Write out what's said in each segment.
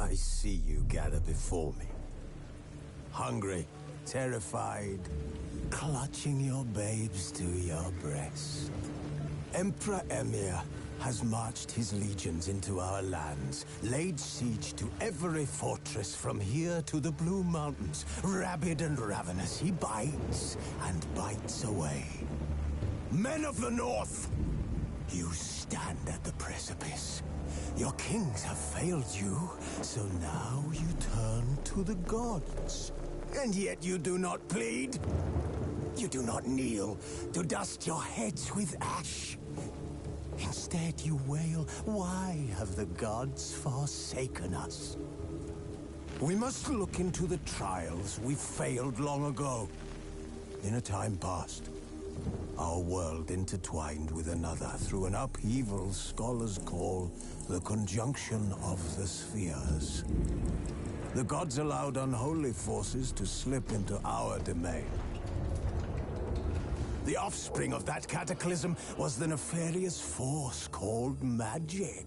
I see you gather before me. Hungry, terrified, clutching your babes to your breast. Emperor Emir has marched his legions into our lands, laid siege to every fortress from here to the Blue Mountains. Rabid and ravenous, he bites and bites away. Men of the North, you stand at the precipice. Your kings have failed you, so now you turn to the gods. And yet you do not plead. You do not kneel to dust your heads with ash. Instead you wail, why have the gods forsaken us? We must look into the trials we failed long ago. In a time past, our world intertwined with another through an upheaval scholars call the conjunction of the spheres. The gods allowed unholy forces to slip into our domain. The offspring of that cataclysm was the nefarious force called magic.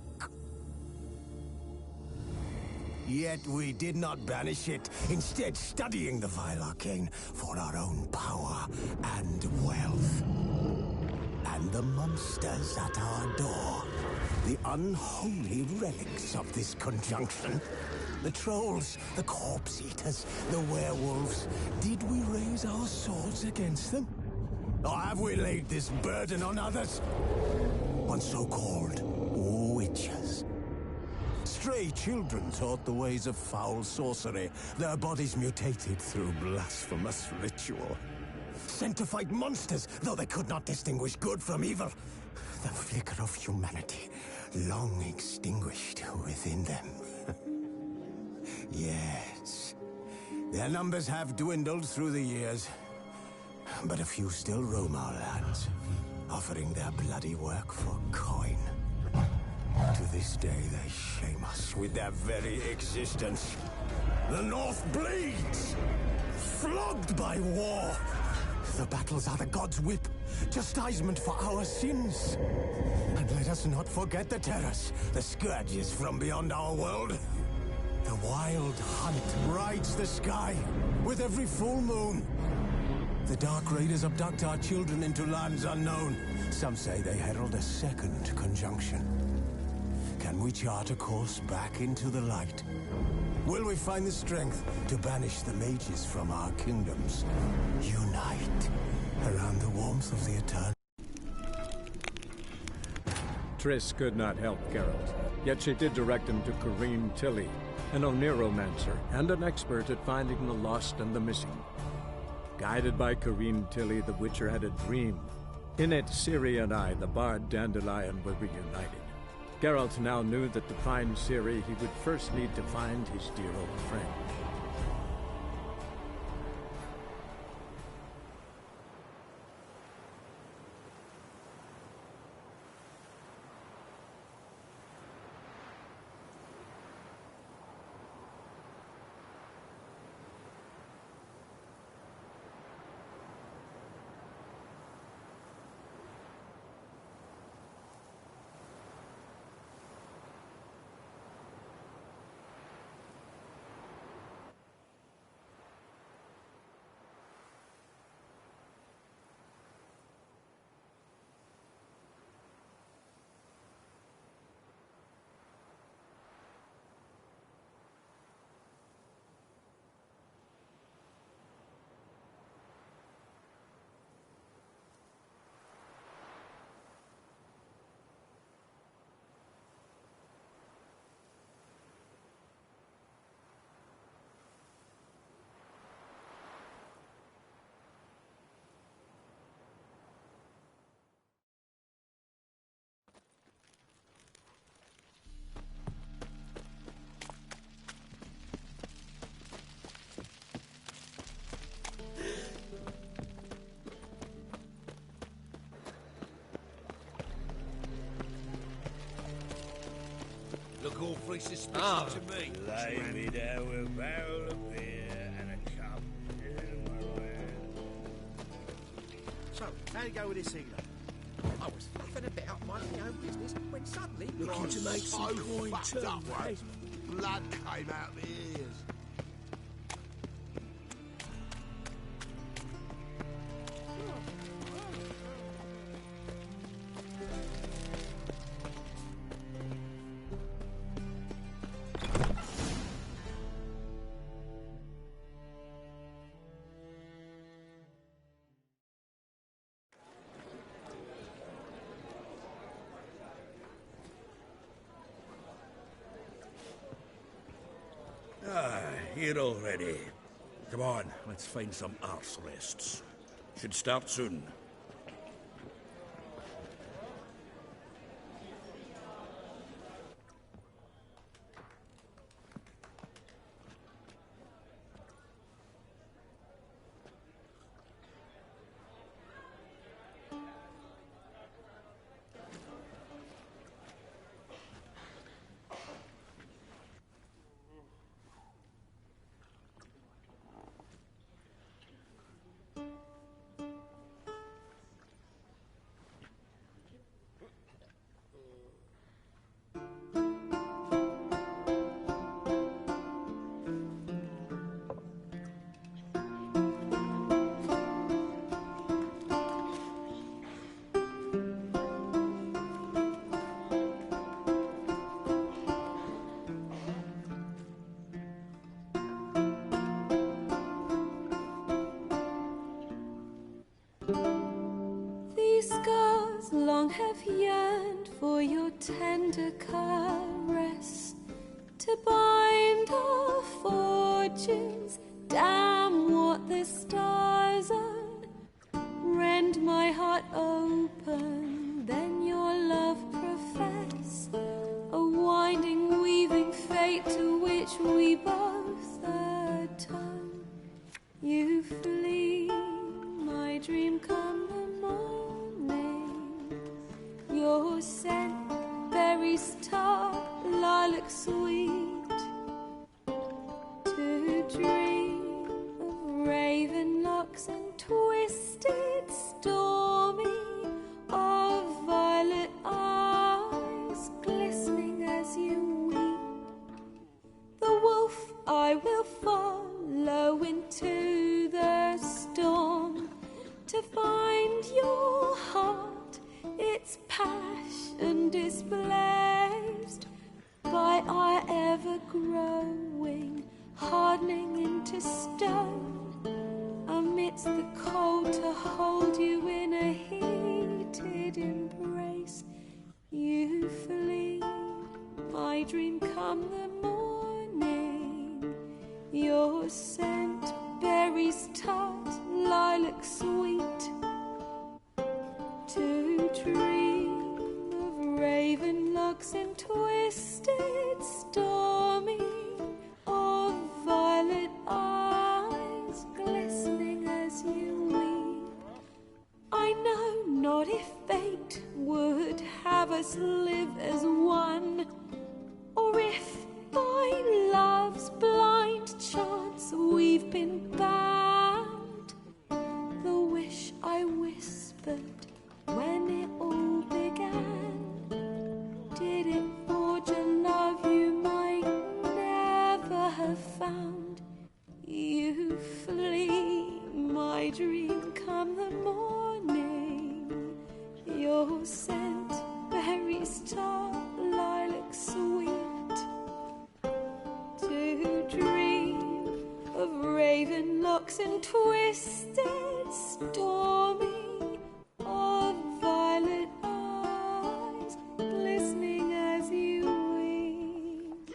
Yet we did not banish it, instead studying the vile arcane for our own power and wealth. And the monsters at our door, the unholy relics of this conjunction. The trolls, the corpse eaters, the werewolves. Did we raise our swords against them? Or have we laid this burden on others? On so-called witches. Stray children taught the ways of foul sorcery, their bodies mutated through blasphemous ritual. Sent to fight monsters, though they could not distinguish good from evil. The flicker of humanity, long extinguished within them. Yes, their numbers have dwindled through the years. But a few still roam our lands, offering their bloody work for coin. To this day, they shame us with their very existence. The North bleeds, flogged by war. The battles are the gods' whip, chastisement for our sins. And let us not forget the terrors, the scourges from beyond our world. The wild hunt rides the sky with every full moon. The Dark Raiders abduct our children into lands unknown. Some say they herald a second conjunction. Can we chart a course back into the light? Will we find the strength to banish the mages from our kingdoms? Unite around the warmth of the eternal. Triss could not help Geralt, yet she did direct him to Corrine Tilly, an Oniromancer and an expert at finding the lost and the missing. Guided by Corrine Tilly, the Witcher had a dream. In it, Ciri and I, the bard Dandelion, were reunited. Geralt now knew that to find Ciri, he would first need to find his dear old friend. Look awfully suspicious to me. Lay me down with a barrel of beer and a cup. So, how you go with this healer? I was fluffing about minding my own business when suddenly... Looking to make some coin too, mate. blood came out the ears. Here already. Come on, let's find some arse rests. Should start soon. Long have yearned for your tender caress, to bind our fortunes. Damn what the stars own. Rend my heart open, then your love profess, a winding, weaving fate to which we both atone. You flee, my dream come the morning. Your scent, berries tart, lilac sweet, to dream of raven locks and twisted, stormy, of violet eyes glistening as you weep. The wolf I will follow into the storm, to find your heart, its passion displaced by our ever-growing, hardening into stone, amidst the cold to hold you in a heated embrace. You flee, my dream come the morning, your scent, berries tart, lilac sweet, to dream of raven locks and twisted, stormy, of violet eyes glistening as you weep. I know not if fate would have us live as one, or if by love's blind chance we've been bound. The wish I whispered when it all began, did it forge a love you might never have found? You flee, my dream come the morning, your scent, berries tart, lilac sweet, to dream of raven locks and twisted, stormy, of violet eyes glistening as you weep.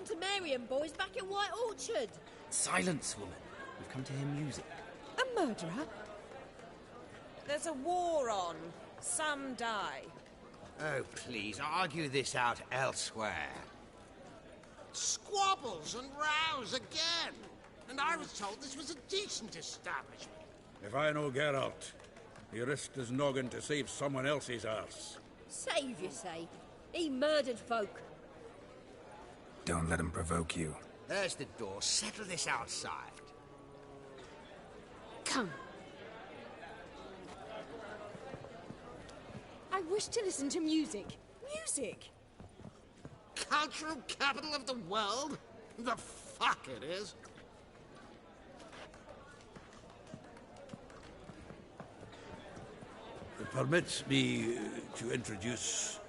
to Mary and boys back in White Orchard. Silence, woman. We've come to hear music. A murderer? There's a war on. Some die. Oh, please, argue this out elsewhere. Squabbles and rows again. And I was told this was a decent establishment. If I know Geralt, he risked his noggin to save someone else's arse. Save, you say? He murdered folk. Don't let him provoke you. There's the door. Settle this outside. Come. I wish to listen to music. Music? Cultural capital of the world? The fuck it is. Permit me to introduce...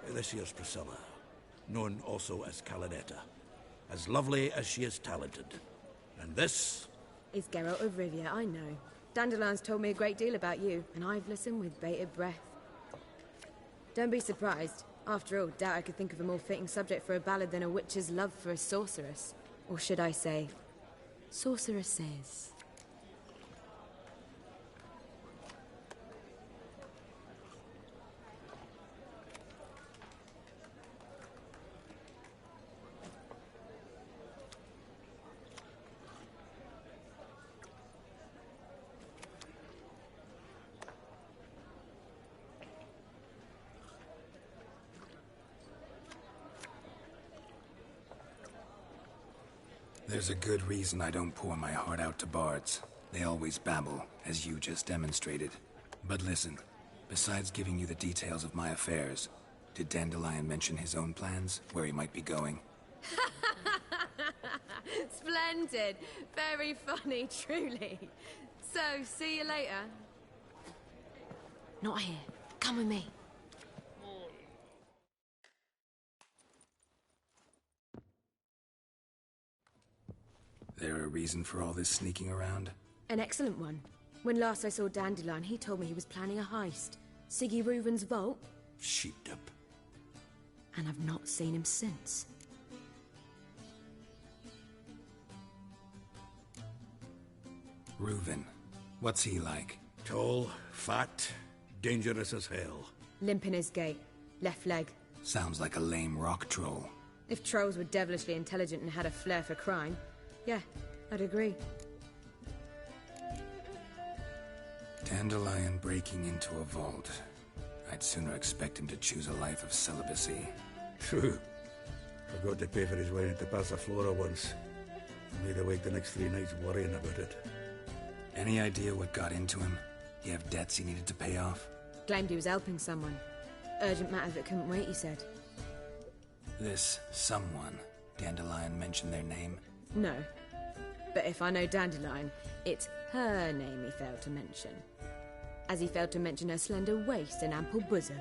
this here's Priscilla, known also as Calinetta. As lovely as she is talented. And this... is Geralt of Rivia, I know. Dandelion's told me a great deal about you, and I've listened with bated breath. Don't be surprised. After all, doubt I could think of a more fitting subject for a ballad than a witch's love for a sorceress. Or should I say, sorceresses. There's a good reason I don't pour my heart out to bards. They always babble, as you just demonstrated. But listen, besides giving you the details of my affairs, did Dandelion mention his own plans, where he might be going? Splendid. Very funny, truly. So, see you later. Not here. Come with me. There a reason for all this sneaking around? An excellent one. When last I saw Dandelion, he told me he was planning a heist. Siggy Reuven's vault. sheeped up. And I've not seen him since. Reuven. What's he like? Tall, fat, dangerous as hell. Limp in his gait. Left leg. Sounds like a lame rock troll. If trolls were devilishly intelligent and had a flair for crime, yeah, I'd agree. Dandelion breaking into a vault. I'd sooner expect him to choose a life of celibacy. True. Forgot to pay for his way into Passiflora once. Made awake the next 3 nights worrying about it. Any idea what got into him? He have debts he needed to pay off? Claimed he was helping someone. Urgent matter that couldn't wait, he said. This someone, Dandelion mentioned their name? No. But if I know Dandelion, it's her name he failed to mention. As he failed to mention her slender waist and ample bosom.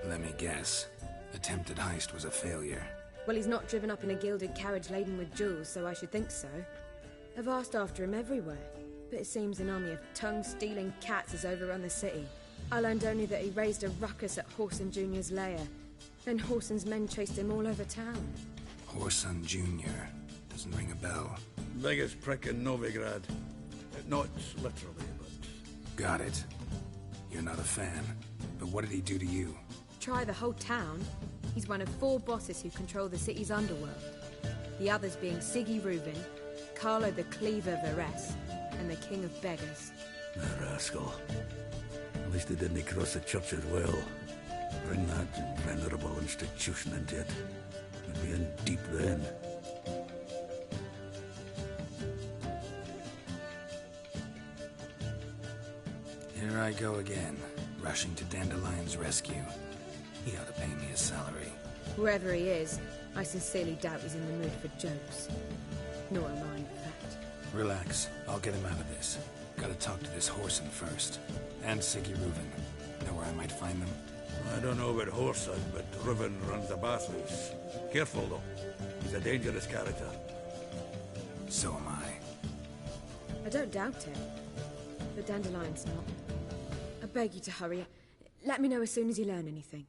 Let me guess. Attempted heist was a failure. Well, he's not driven up in a gilded carriage laden with jewels, so I should think so. I've asked after him everywhere, but it seems an army of tongue-stealing cats has overrun the city. I learned only that he raised a ruckus at Whoreson Jr.'s lair. Then Whoreson's men chased him all over town. Whoreson Jr. Doesn't ring a bell. Biggest prick in Novigrad. Not literally, but... Got it. You're not a fan. But what did he do to you? Try the whole town. He's one of 4 bosses who control the city's underworld. The others being Siggy Reuven, Carlo the Cleaver Varese, and the King of Beggars. The rascal. At least he didn't cross the church as well. Bring that venerable institution into it. We'd be in deep then. Here I go again, rushing to Dandelion's rescue. He ought to pay me a salary. Wherever he is, I sincerely doubt he's in the mood for jokes. Nor am I, in fact. Relax. I'll get him out of this. Gotta talk to this Whoreson first. And Siggy Reuven. Know where I might find them? I don't know about Whoreson, but Reuven runs the bathhouse. Careful, though. He's a dangerous character. So am I. I don't doubt it. But Dandelion's not. I beg you to hurry. Let me know as soon as you learn anything.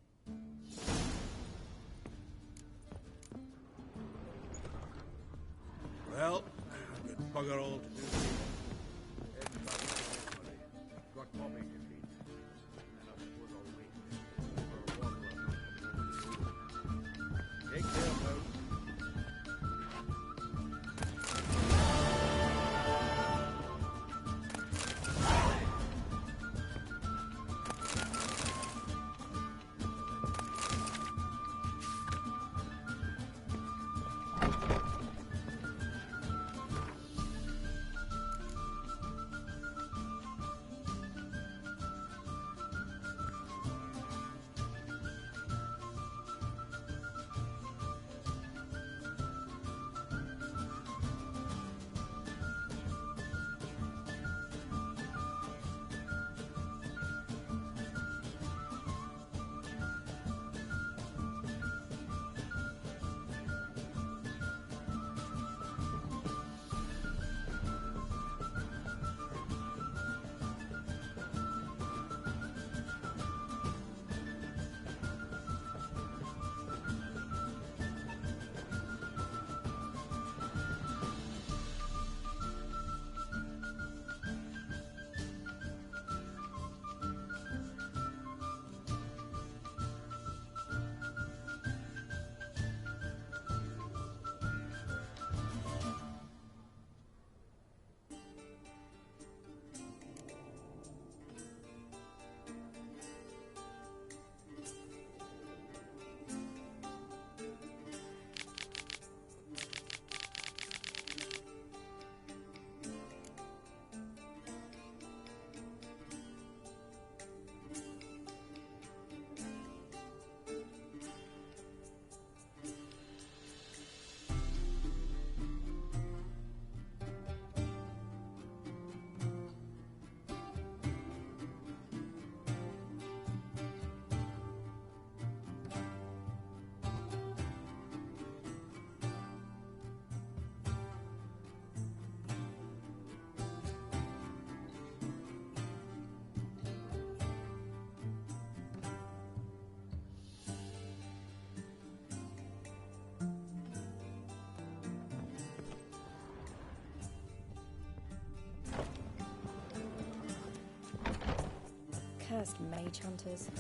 Cursed mage hunters.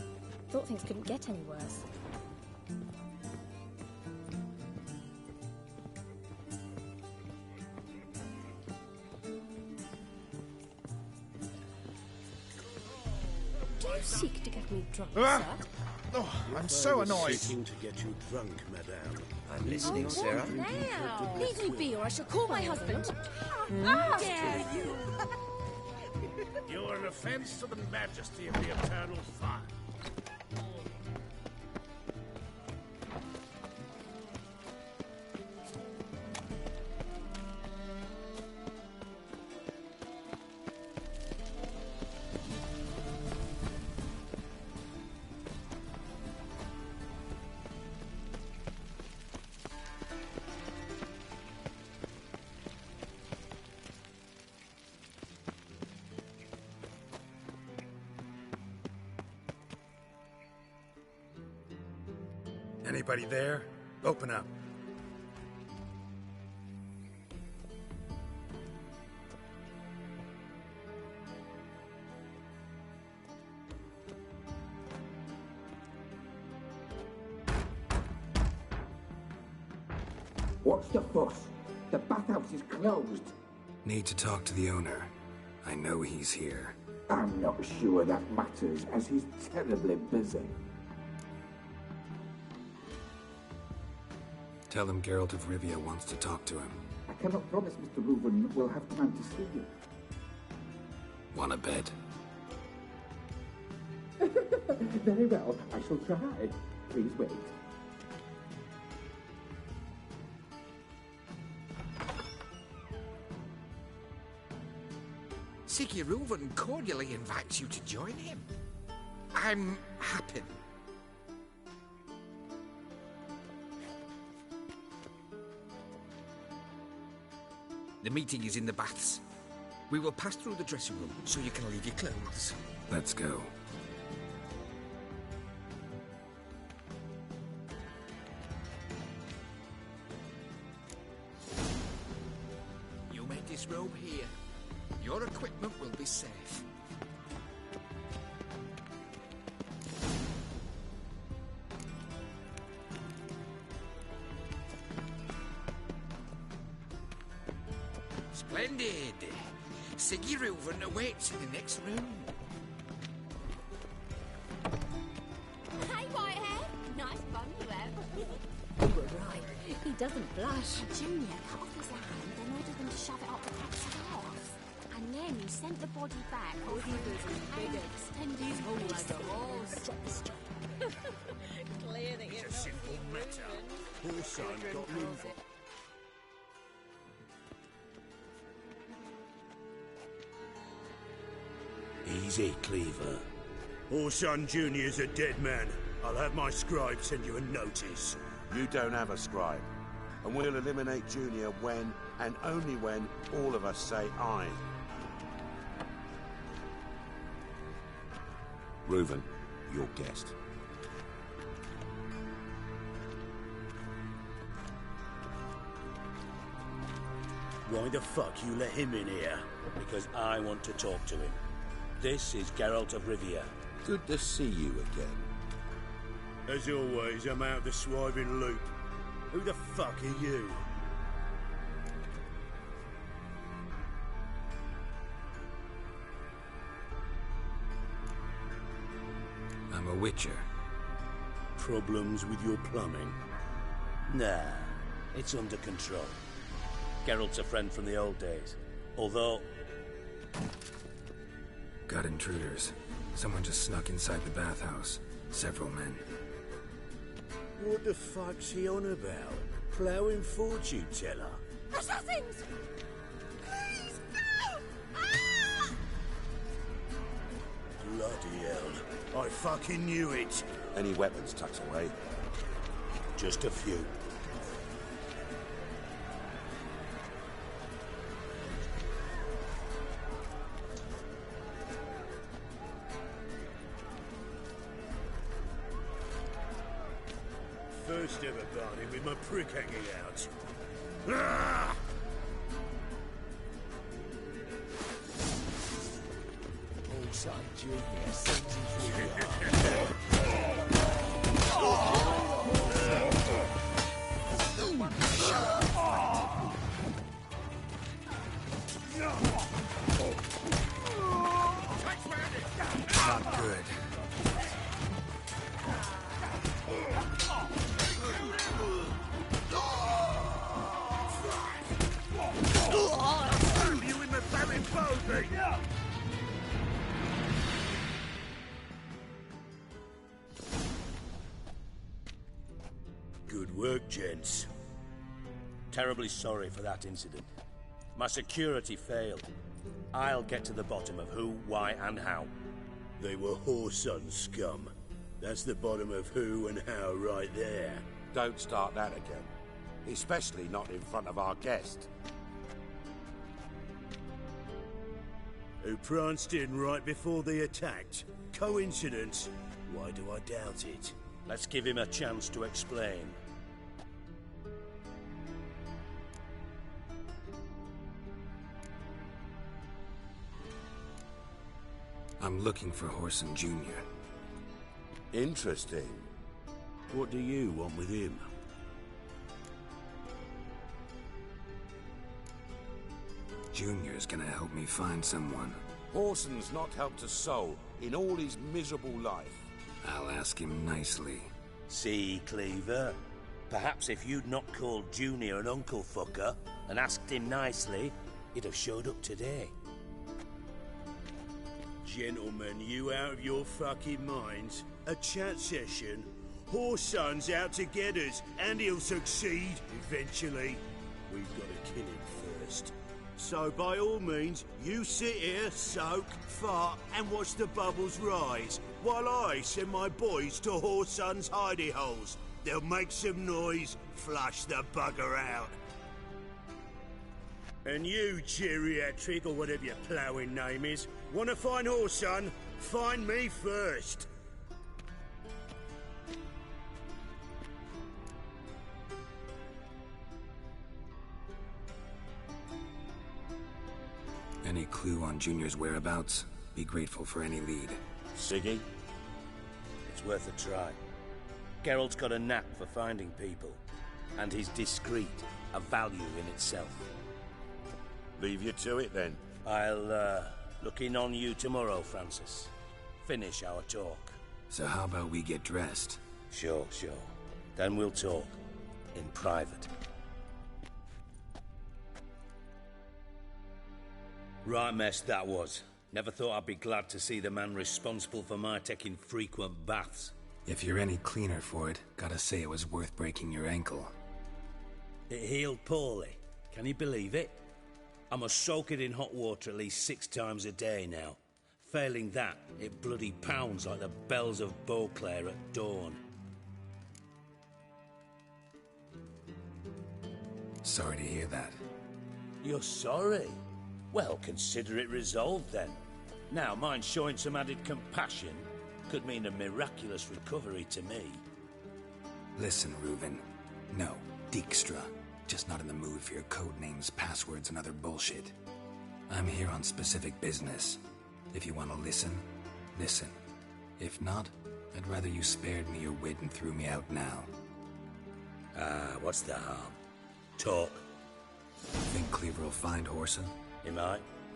Thought things couldn't get any worse. Do you seek to get me drunk, Ah! sir? Oh, I'm so annoyed. Seeking to get you drunk, madame. I'm listening, Sarah. Now, leave me be, or I shall call my husband. How dare you! You are an offense to the majesty of the eternal fire. Anybody there? Open up. What's the fuss? The bathhouse is closed. Need to talk to the owner. I know he's here. I'm not sure that matters, as he's terribly busy. Tell him Geralt of Rivia wants to talk to him. I cannot promise Mr. Reuven will have time to see you. Want a bed? Very well, I shall try. Please wait. Siki Reuven cordially invites you to join him. I'm happy. The meeting is in the baths. We will pass through the dressing room so you can leave your clothes. Let's go. You may disrobe here. Your equipment will be safe. Splendid! Sigi Reuven awaits in the next room. Hey, Whitehair! Nice bum you have. You were right. He doesn't blush. Junior cut off his hand and ordered them to shove it up the cat's arse. And then he sent the body back with his big extended like a horse. Drop the strap. Clear that you're It's a simple matter. Poor son got moved. Easy, Cleaver. Orson Jr.'s a dead man. I'll have my scribe send you a notice. You don't have a scribe. And we'll eliminate Junior when, and only when, all of us say aye. Reuven, your guest. Why the fuck you let him in here? Because I want to talk to him. This is Geralt of Rivia. Good to see you again. As always, I'm out of the swiving loop. Who the fuck are you? I'm a witcher. Problems with your plumbing? Nah, it's under control. Geralt's a friend from the old days. Although... Got intruders. Someone just snuck inside the bathhouse. Several men. What the fuck's he on about? Ploughing fortune teller? Assassins! Please, no! Ah! Bloody hell. I fucking knew it. Any weapons tucked away? Just a few. First ever party with my prick hanging out. Ah! Horse on Junior sends you through Not good. You in the belly, Bobby! Good work, gents. Terribly sorry for that incident. My security failed. I'll get to the bottom of who, why, and how. They were whoreson scum. That's the bottom of who and how right there. Don't start that again. Especially not in front of our guest. Who pranced in right before they attacked. Coincidence? Why do I doubt it? Let's give him a chance to explain. I'm looking for Horson Jr. Interesting. What do you want with him? Junior's gonna help me find someone. Horson's not helped a soul in all his miserable life. I'll ask him nicely. See, Cleaver? Perhaps if you'd not called Junior an uncle fucker and asked him nicely, he'd have showed up today. Gentlemen, you out of your fucking minds? A chat session? Horson's out to get us, and he'll succeed eventually. We've got to kill him first. So by all means, you sit here, soak, fart, and watch the bubbles rise, while I send my boys to Horson's hidey holes. They'll make some noise, flush the bugger out. And you, geriatric, or whatever your ploughing name is, want to find Horson? Find me first. Any clue on Junior's whereabouts? Be grateful for any lead. Siggy? It's worth a try. Geralt's got a knack for finding people, and he's discreet, a value in itself. Leave you to it, then. I'll, look in on you tomorrow, Francis. Finish our talk. So how about we get dressed? Sure. Then we'll talk. In private. Right mess that was. Never thought I'd be glad to see the man responsible for my taking frequent baths. If you're any cleaner for it, gotta say it was worth breaking your ankle. It healed poorly. Can you believe it? I must soak it in hot water at least 6 times a day now. Failing that, it bloody pounds like the bells of Beauclair at dawn. Sorry to hear that. You're sorry? Well, consider it resolved then. Now, mind showing some added compassion could mean a miraculous recovery to me. Listen, Reuven. No, Dijkstra. Just not in the mood for your code names, passwords, and other bullshit. I'm here on specific business. If you want to listen, listen. If not, I'd rather you spared me your wit and threw me out now. What's the harm? Talk. Think Cleaver will find Horson? He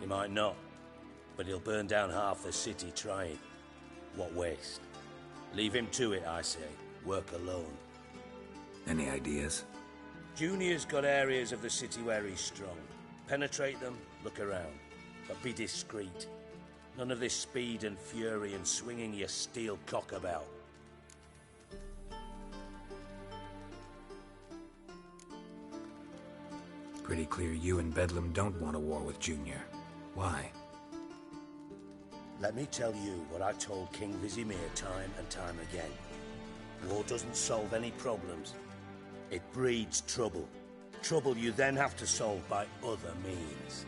might not. But he'll burn down half the city trying. What waste. Leave him to it, I say. Work alone. Any ideas? Junior's got areas of the city where he's strong. Penetrate them, look around. But be discreet. None of this speed and fury and swinging your steel cock about. Pretty clear you and Bedlam don't want a war with Junior. Why? Let me tell you what I told King Vizimir time and time again. War doesn't solve any problems. It breeds trouble. Trouble you then have to solve by other means.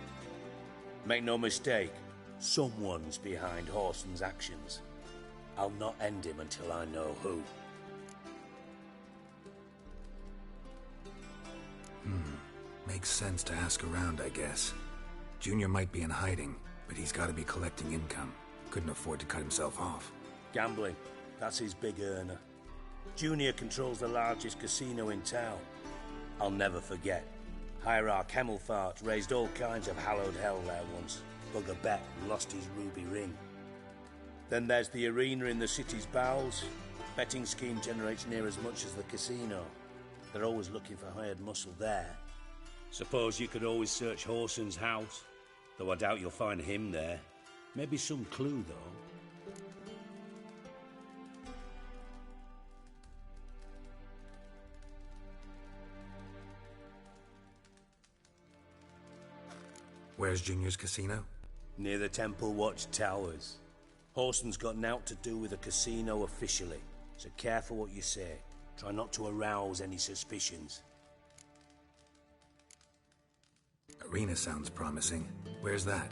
Make no mistake, someone's behind Horson's actions. I'll not end him until I know who. Makes sense to ask around, I guess. Junior might be in hiding, but he's got to be collecting income. Couldn't afford to cut himself off. Gambling. That's his big earner. Junior controls the largest casino in town. I'll never forget. Hierarch Hemmelfart raised all kinds of hallowed hell there once. Bugger bet and lost his ruby ring. Then there's the arena in the city's bowels. Betting scheme generates near as much as the casino. They're always looking for hired muscle there. Suppose you could always search Horson's house, though I doubt you'll find him there. Maybe some clue, though. Where's Junior's casino? Near the Temple Watch Towers. Horson's got naught to do with the casino officially, so careful what you say. Try not to arouse any suspicions. Arena sounds promising. Where's that?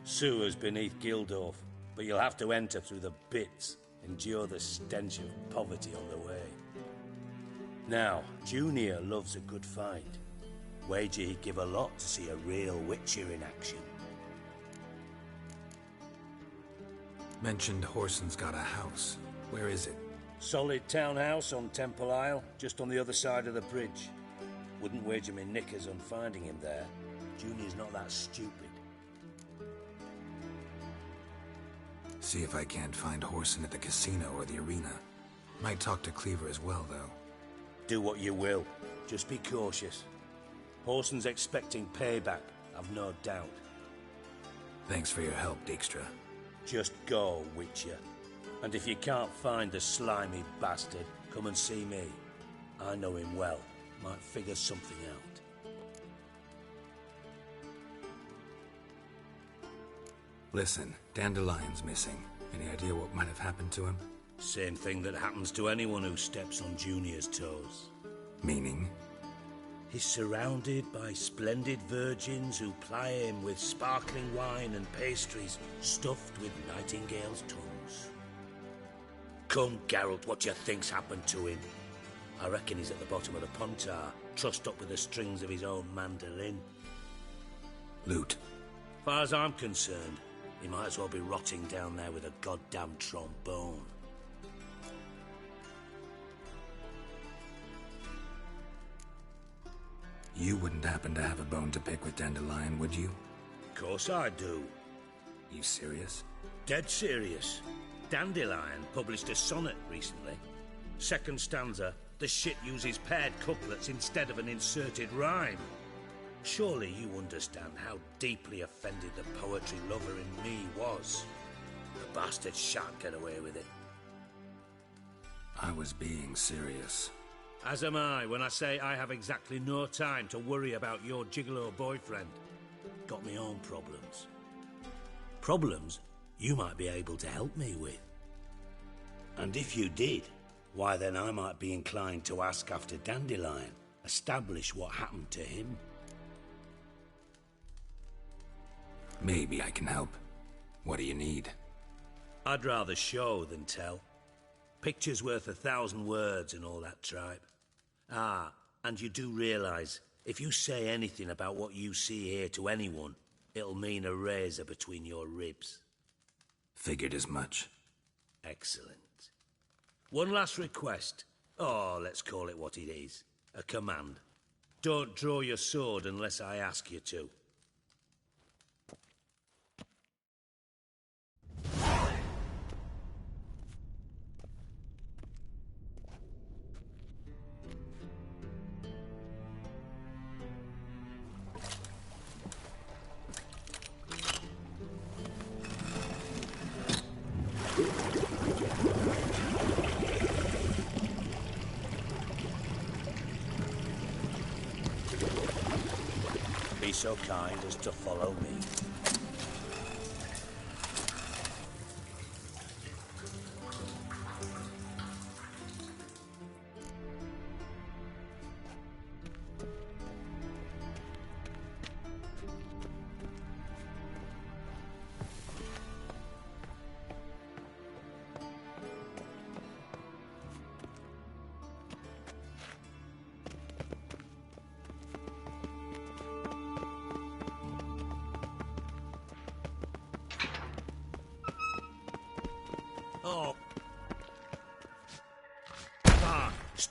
Sewers beneath Gildorf, but you'll have to enter through the bits, endure the stench of poverty on the way. Now, Junior loves a good fight. Wager he'd give a lot to see a real Witcher in action. Mentioned Horson's got a house. Where is it? Solid townhouse on Temple Isle, just on the other side of the bridge. Wouldn't wager me knickers on finding him there. Junior's not that stupid. See if I can't find Horson at the casino or the arena. Might talk to Cleaver as well, though. Do what you will. Just be cautious. Horson's expecting payback, I've no doubt. Thanks for your help, Dijkstra. Just go, Witcher. And if you can't find the slimy bastard, come and see me. I know him well. Might figure something out. Listen, Dandelion's missing. Any idea what might have happened to him? Same thing that happens to anyone who steps on Junior's toes. Meaning? He's surrounded by splendid virgins who ply him with sparkling wine and pastries stuffed with nightingales' tongues. Come, Geralt, what do you think's happened to him? I reckon he's at the bottom of the Pontar, trussed up with the strings of his own mandolin. Loot. Far as I'm concerned, he might as well be rotting down there with a goddamn trombone. You wouldn't happen to have a bone to pick with Dandelion, would you? Of course I do. You serious? Dead serious. Dandelion published a sonnet recently. Second stanza, the shit uses paired couplets instead of an inserted rhyme. Surely you understand how deeply offended the poetry lover in me was. The bastard shan't get away with it. I was being serious. As am I when I say I have exactly no time to worry about your gigolo boyfriend. Got me own problems. Problems you might be able to help me with. And if you did, why then I might be inclined to ask after Dandelion, establish what happened to him. Maybe I can help. What do you need? I'd rather show than tell. Picture's worth 1,000 words and all that tripe. Ah, and you do realise, if you say anything about what you see here to anyone, it'll mean a razor between your ribs. Figured as much. Excellent. One last request. Oh, let's call it what it is. A command. Don't draw your sword unless I ask you to. Be so kind as to follow me.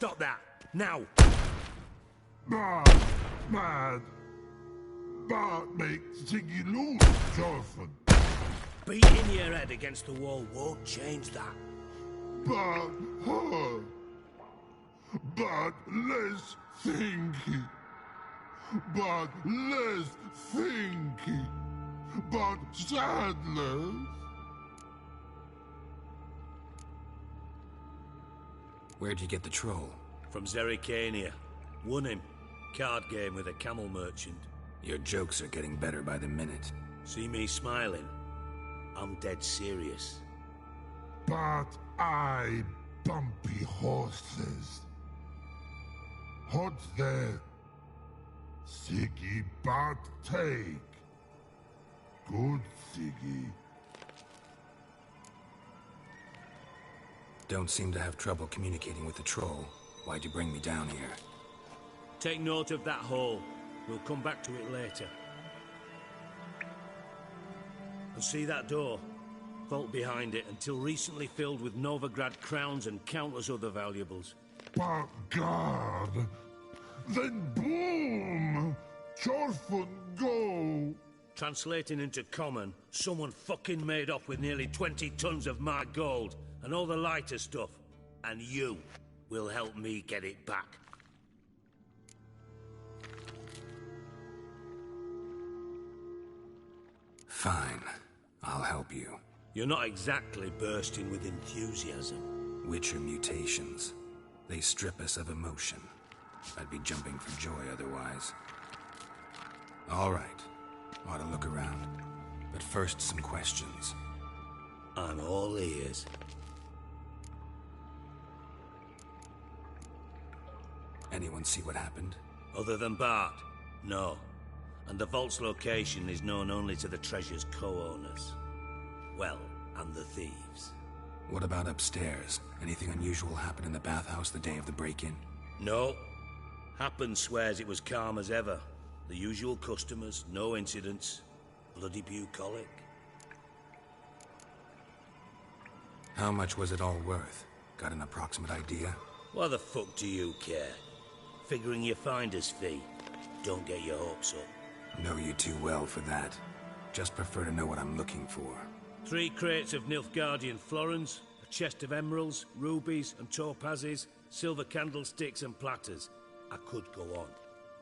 Stop that! Now! Bad, mad. Bad makes Ziggy lose, Jorfin. Beating your head against the wall won't change that. But her. But less thinky. But less thinky. But sadness. Where'd you get the troll? From Zerrikania. Won him. Card game with a camel merchant. Your jokes are getting better by the minute. See me smiling? I'm dead serious. But I bumpy horses. Hot there. Siggy but take. Good Siggy. Don't seem to have trouble communicating with the troll. Why'd you bring me down here? Take note of that hole. We'll come back to it later. And see that door? Vault behind it, until recently filled with Novigrad crowns and countless other valuables. But God! Then boom! Chorfun go! Translating into common, someone fucking made off with nearly 20 tons of my gold, and all the lighter stuff. And you will help me get it back. Fine. I'll help you. You're not exactly bursting with enthusiasm. Witcher mutations. They strip us of emotion. I'd be jumping for joy otherwise. All right. Ought to look around. But first, some questions. I'm all ears. Anyone see what happened? Other than Bart? No. And the vault's location is known only to the treasure's co-owners. Well, and the thieves. What about upstairs? Anything unusual happen in the bathhouse the day of the break-in? No. Happen swears it was calm as ever. The usual customers, no incidents. Bloody bucolic. How much was it all worth? Got an approximate idea? Why the fuck do you care? Figuring your finder's fee. Don't get your hopes up. Know you too well for that. Just prefer to know what I'm looking for. 3 crates of Nilfgaardian florins, a chest of emeralds, rubies and topazes, silver candlesticks and platters. I could go on.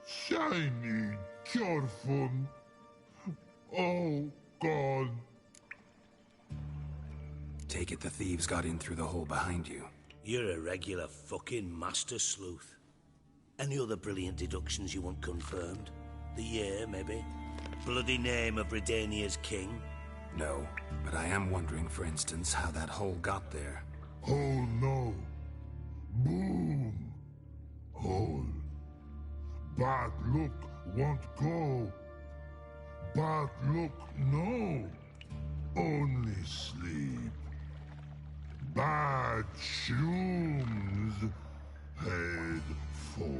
Shiny Chorfun. All gone. Take it the thieves got in through the hole behind you. You're a regular fucking master sleuth. Any other brilliant deductions you want confirmed? The year, maybe? Bloody name of Redania's king? No, but I am wondering, for instance, how that hole got there. Hole no. Boom. Hole. Bad look won't go. Bad look no. Only sleep. Bad shrooms. Head falls.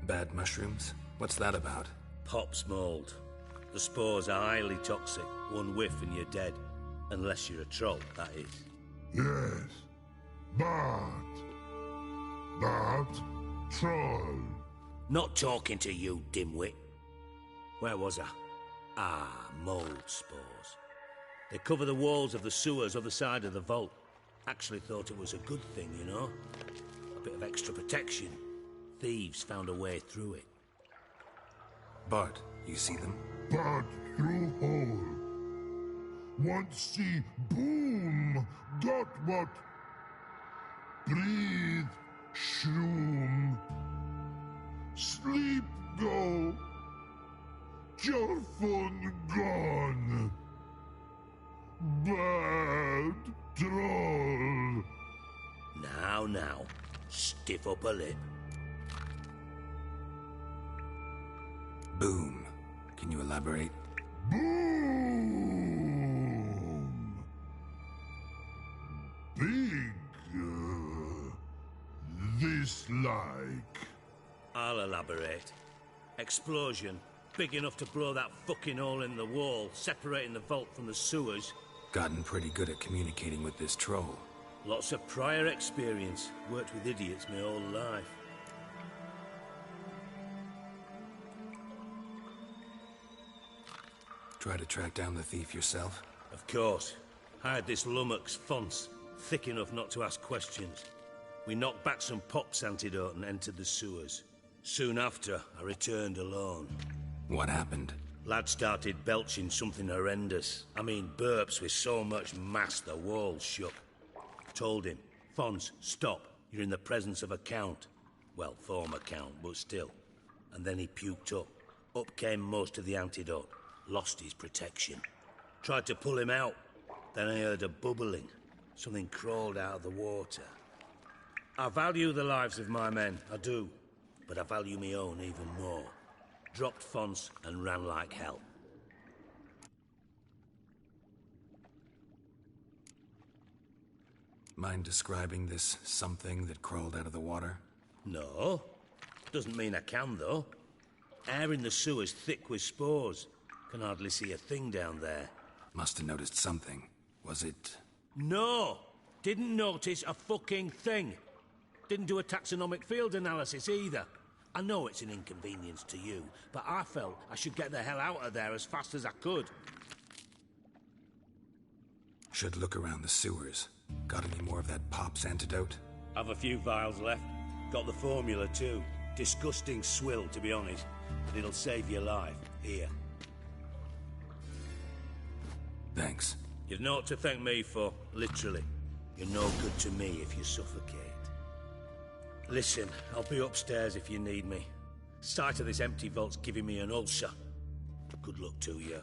Bad mushrooms? What's that about? Pop's mold. The spores are highly toxic. One whiff and you're dead. Unless you're a troll, that is. Yes. Bad. Bad troll. Not talking to you, dimwit. Where was I? Ah, mold spores. They cover the walls of the sewers other side of the vault. Actually thought it was a good thing, you know? A bit of extra protection. Thieves found a way through it. Bart, you see them? Bart through hole. Want see boom. Got what? Breathe. Shroom. Sleep go. Chorfun gone. Bad troll. Now, stiff up a lip. Boom. Can you elaborate? Boom. Big. This like. I'll elaborate. Explosion. big enough to blow that fucking hole in the wall, separating the vault from the sewers. Gotten pretty good at communicating with this troll. Lots of prior experience. Worked with idiots my whole life. Try to track down the thief yourself? Of course. Hired this lummox, Fonce, thick enough not to ask questions. We knocked back some Pop's antidote and entered the sewers. Soon after, I returned alone. What happened? Lad started belching something horrendous. I mean, burps with so much mass the walls shook. Told him, Fonce, stop. You're in the presence of a count. Well, former count, but still. And then he puked up. Up came most of the antidote. Lost his protection. Tried to pull him out. Then I heard a bubbling. Something crawled out of the water. I value the lives of my men, I do. But I value my own even more. Dropped Fonce and ran like hell. Mind describing this something that crawled out of the water? No. Doesn't mean I can, though. Air in the sewer's thick with spores. Can hardly see a thing down there. Must have noticed something. Was it... No! Didn't notice a fucking thing. Didn't do a taxonomic field analysis either. I know it's an inconvenience to you, but I felt I should get the hell out of there as fast as I could. Should look around the sewers. Got any more of that Pop's antidote? I've a few vials left. Got the formula too. Disgusting swill, to be honest. But it'll save your life. Here. Thanks. You've naught to thank me for, literally. You're no good to me if you suffocate. Listen, I'll be upstairs if you need me. Sight of this empty vault's giving me an ulcer. Good luck to you.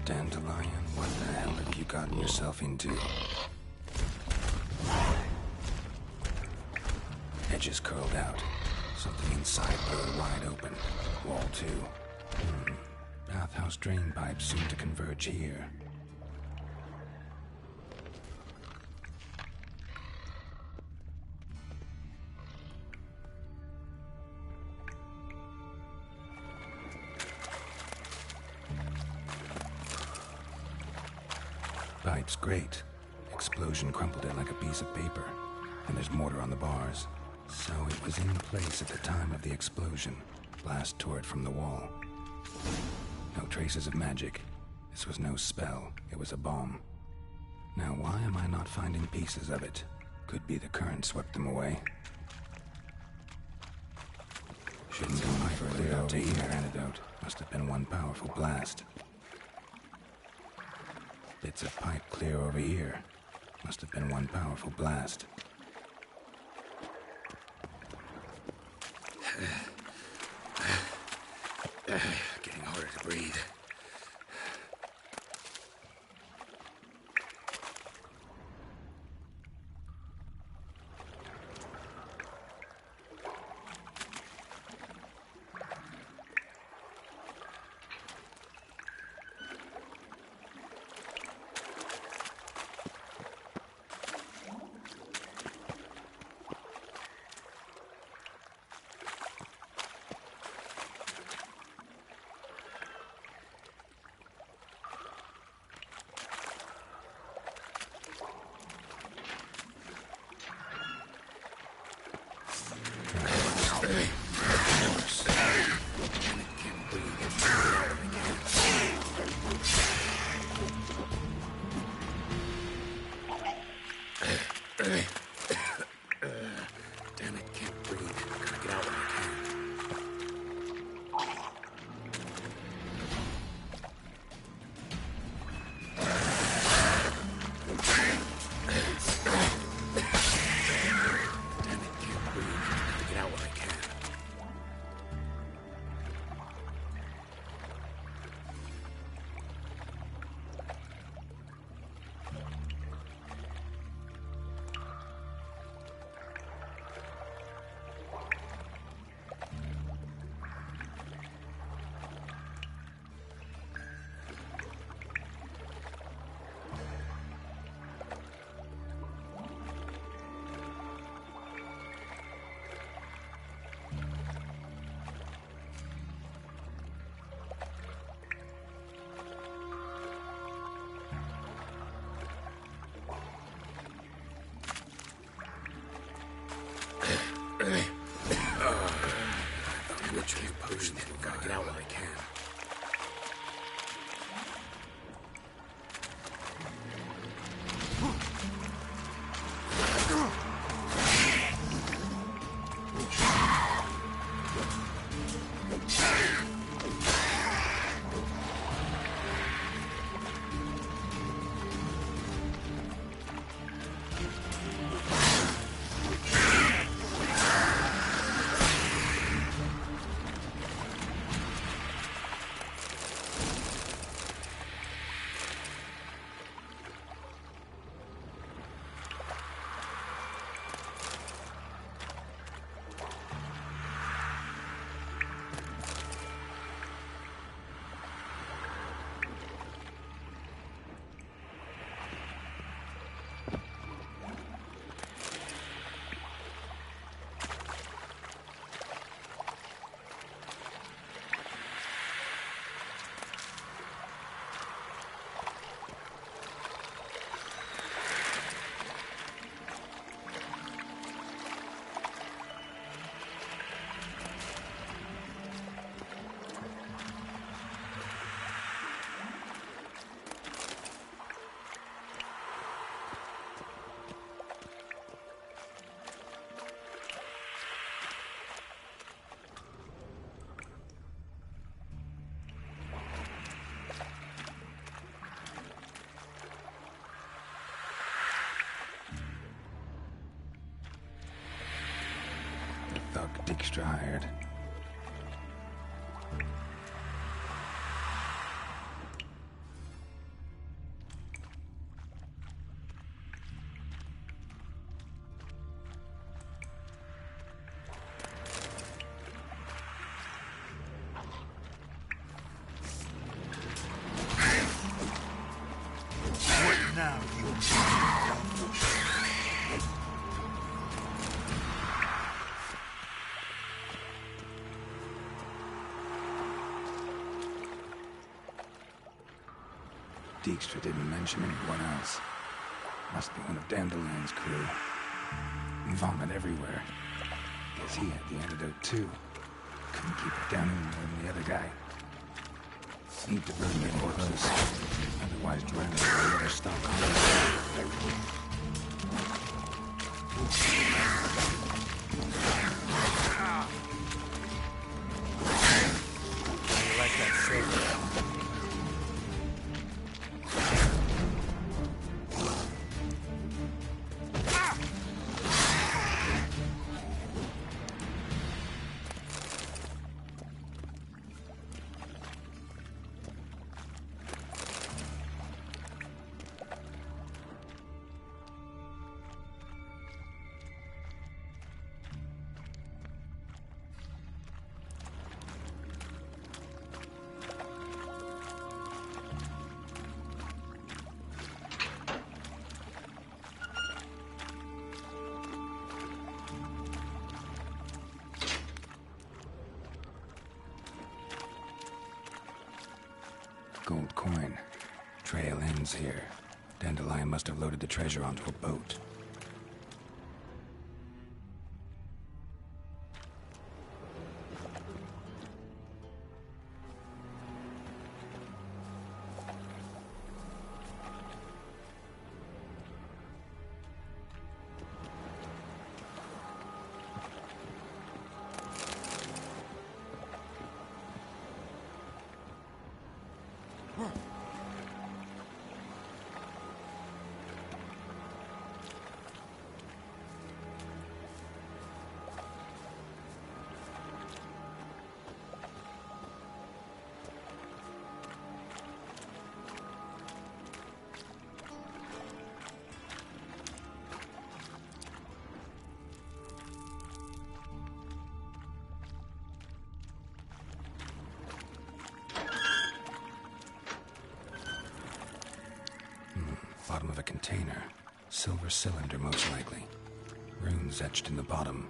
Dandelion, what the hell have you gotten yourself into? Edges curled out. Something inside blew wide open. Wall too. Bathhouse drain pipes seem to converge here. Pipe's great. Explosion crumpled it like a piece of paper. And there's mortar on the bars. So it was in place at the time of the explosion. Blast tore it from the wall. No traces of magic. This was no spell. It was a bomb. Now why am I not finding pieces of it? Could be the current swept them away. Shouldn't go any further out to here. Antidote. Must have been one powerful blast. Bits of pipe clear over here. Must have been one powerful blast. Getting harder to breathe. Literally potion it. Gotta get out while I can. Thug Dijkstra hired. Dijkstra didn't mention anyone else. Must be one of Dandelion's crew. Vomit everywhere. Guess he had the antidote too. Couldn't keep it down any more than the other guy. Need to burn the corpses. Otherwise drown the other stock. I like that silver. Gold coin. Trail ends here. Dandelion must have loaded the treasure onto a boat. Bottom of a container. Silver cylinder, most likely. Runes etched in the bottom.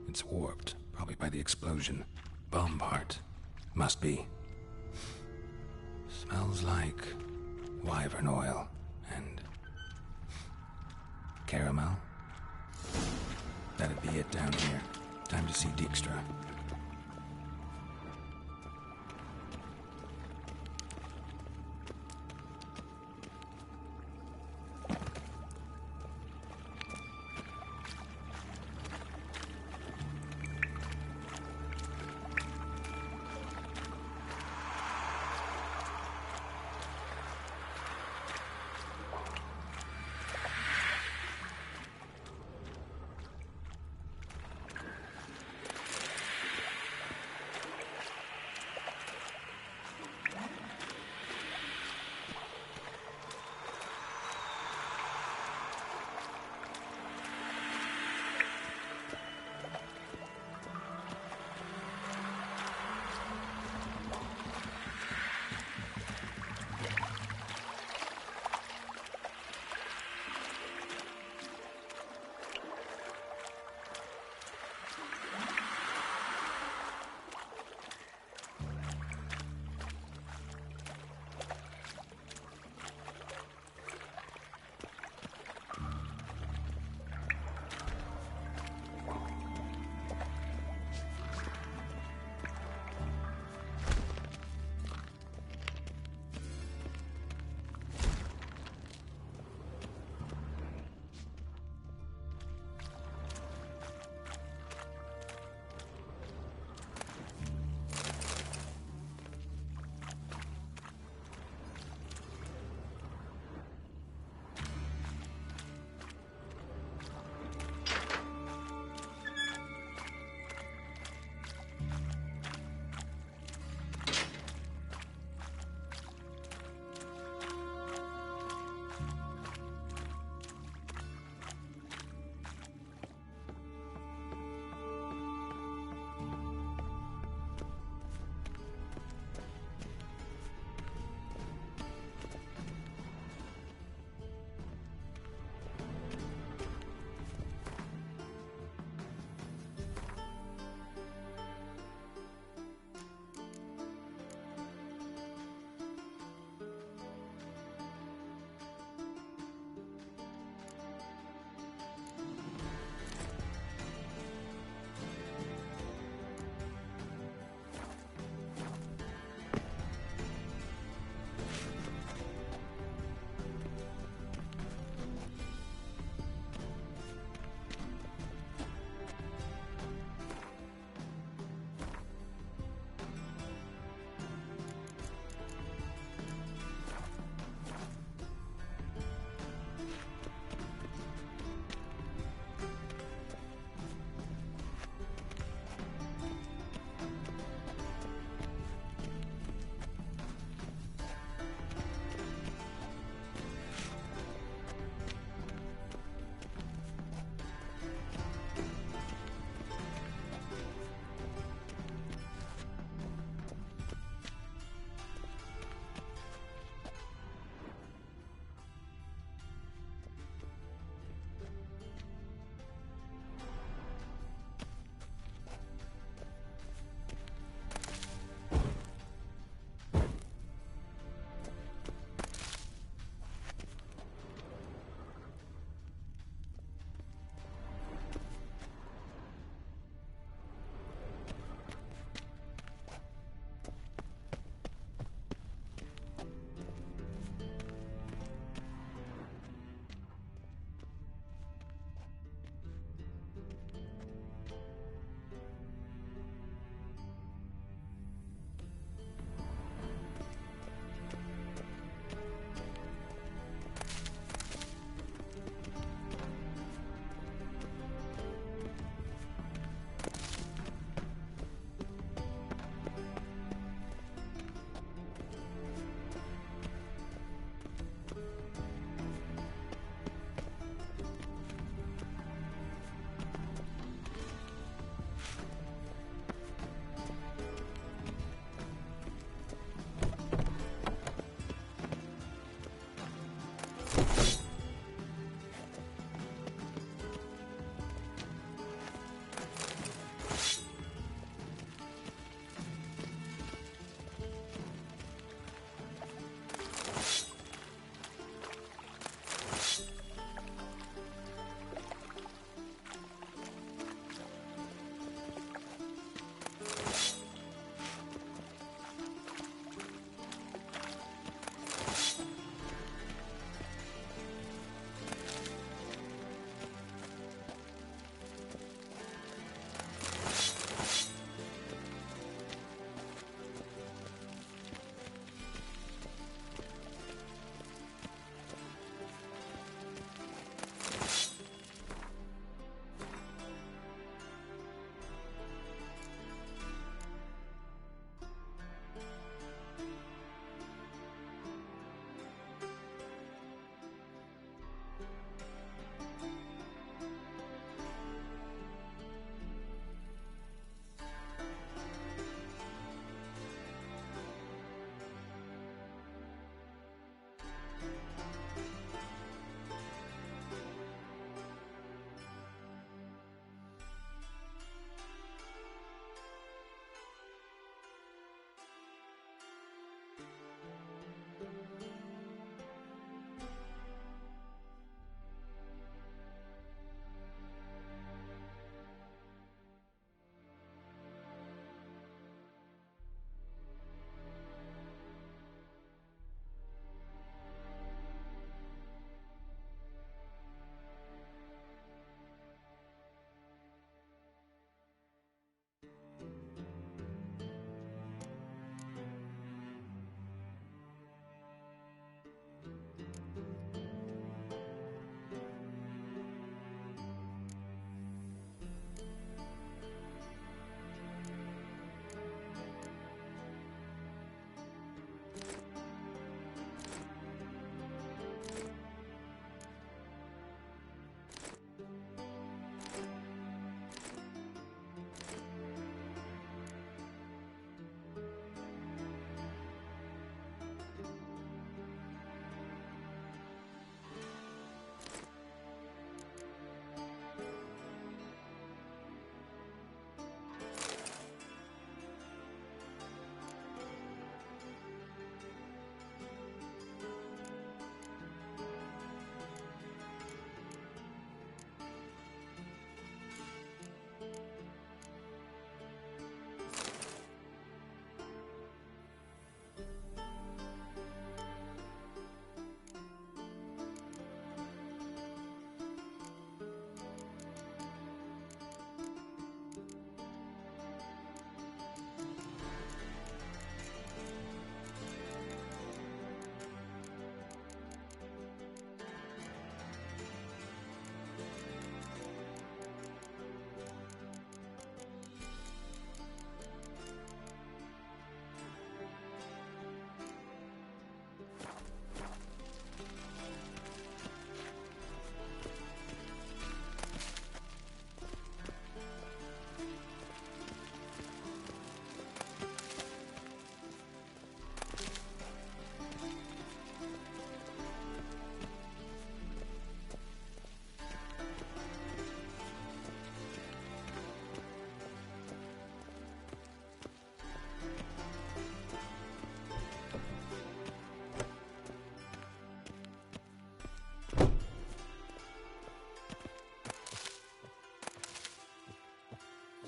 It's warped, probably by the explosion. Bomb part. Must be. Smells like wyvern oil and caramel. That'd be it down here. Time to see Dijkstra.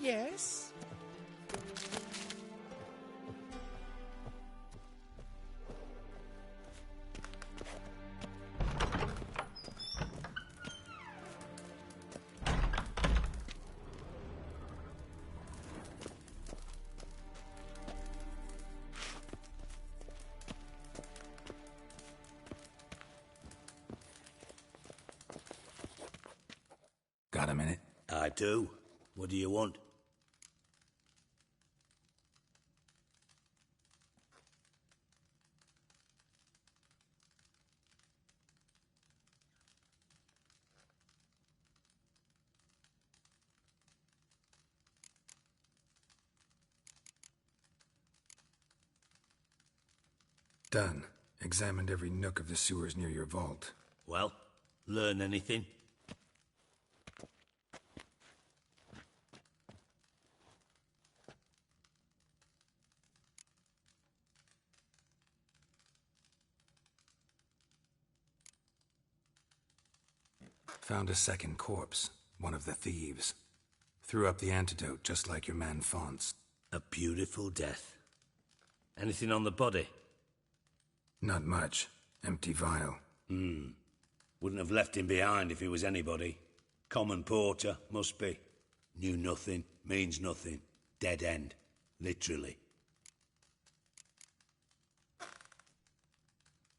Yes? Got a minute? I do. What do you want? Done. Examined every nook of the sewers near your vault. Well, learn anything? Found a second corpse, one of the thieves. Threw up the antidote just like your man Fonz. A beautiful death. Anything on the body? Not much. Empty vial. Wouldn't have left him behind if he was anybody. Common porter, must be. Knew nothing, means nothing. Dead end. Literally.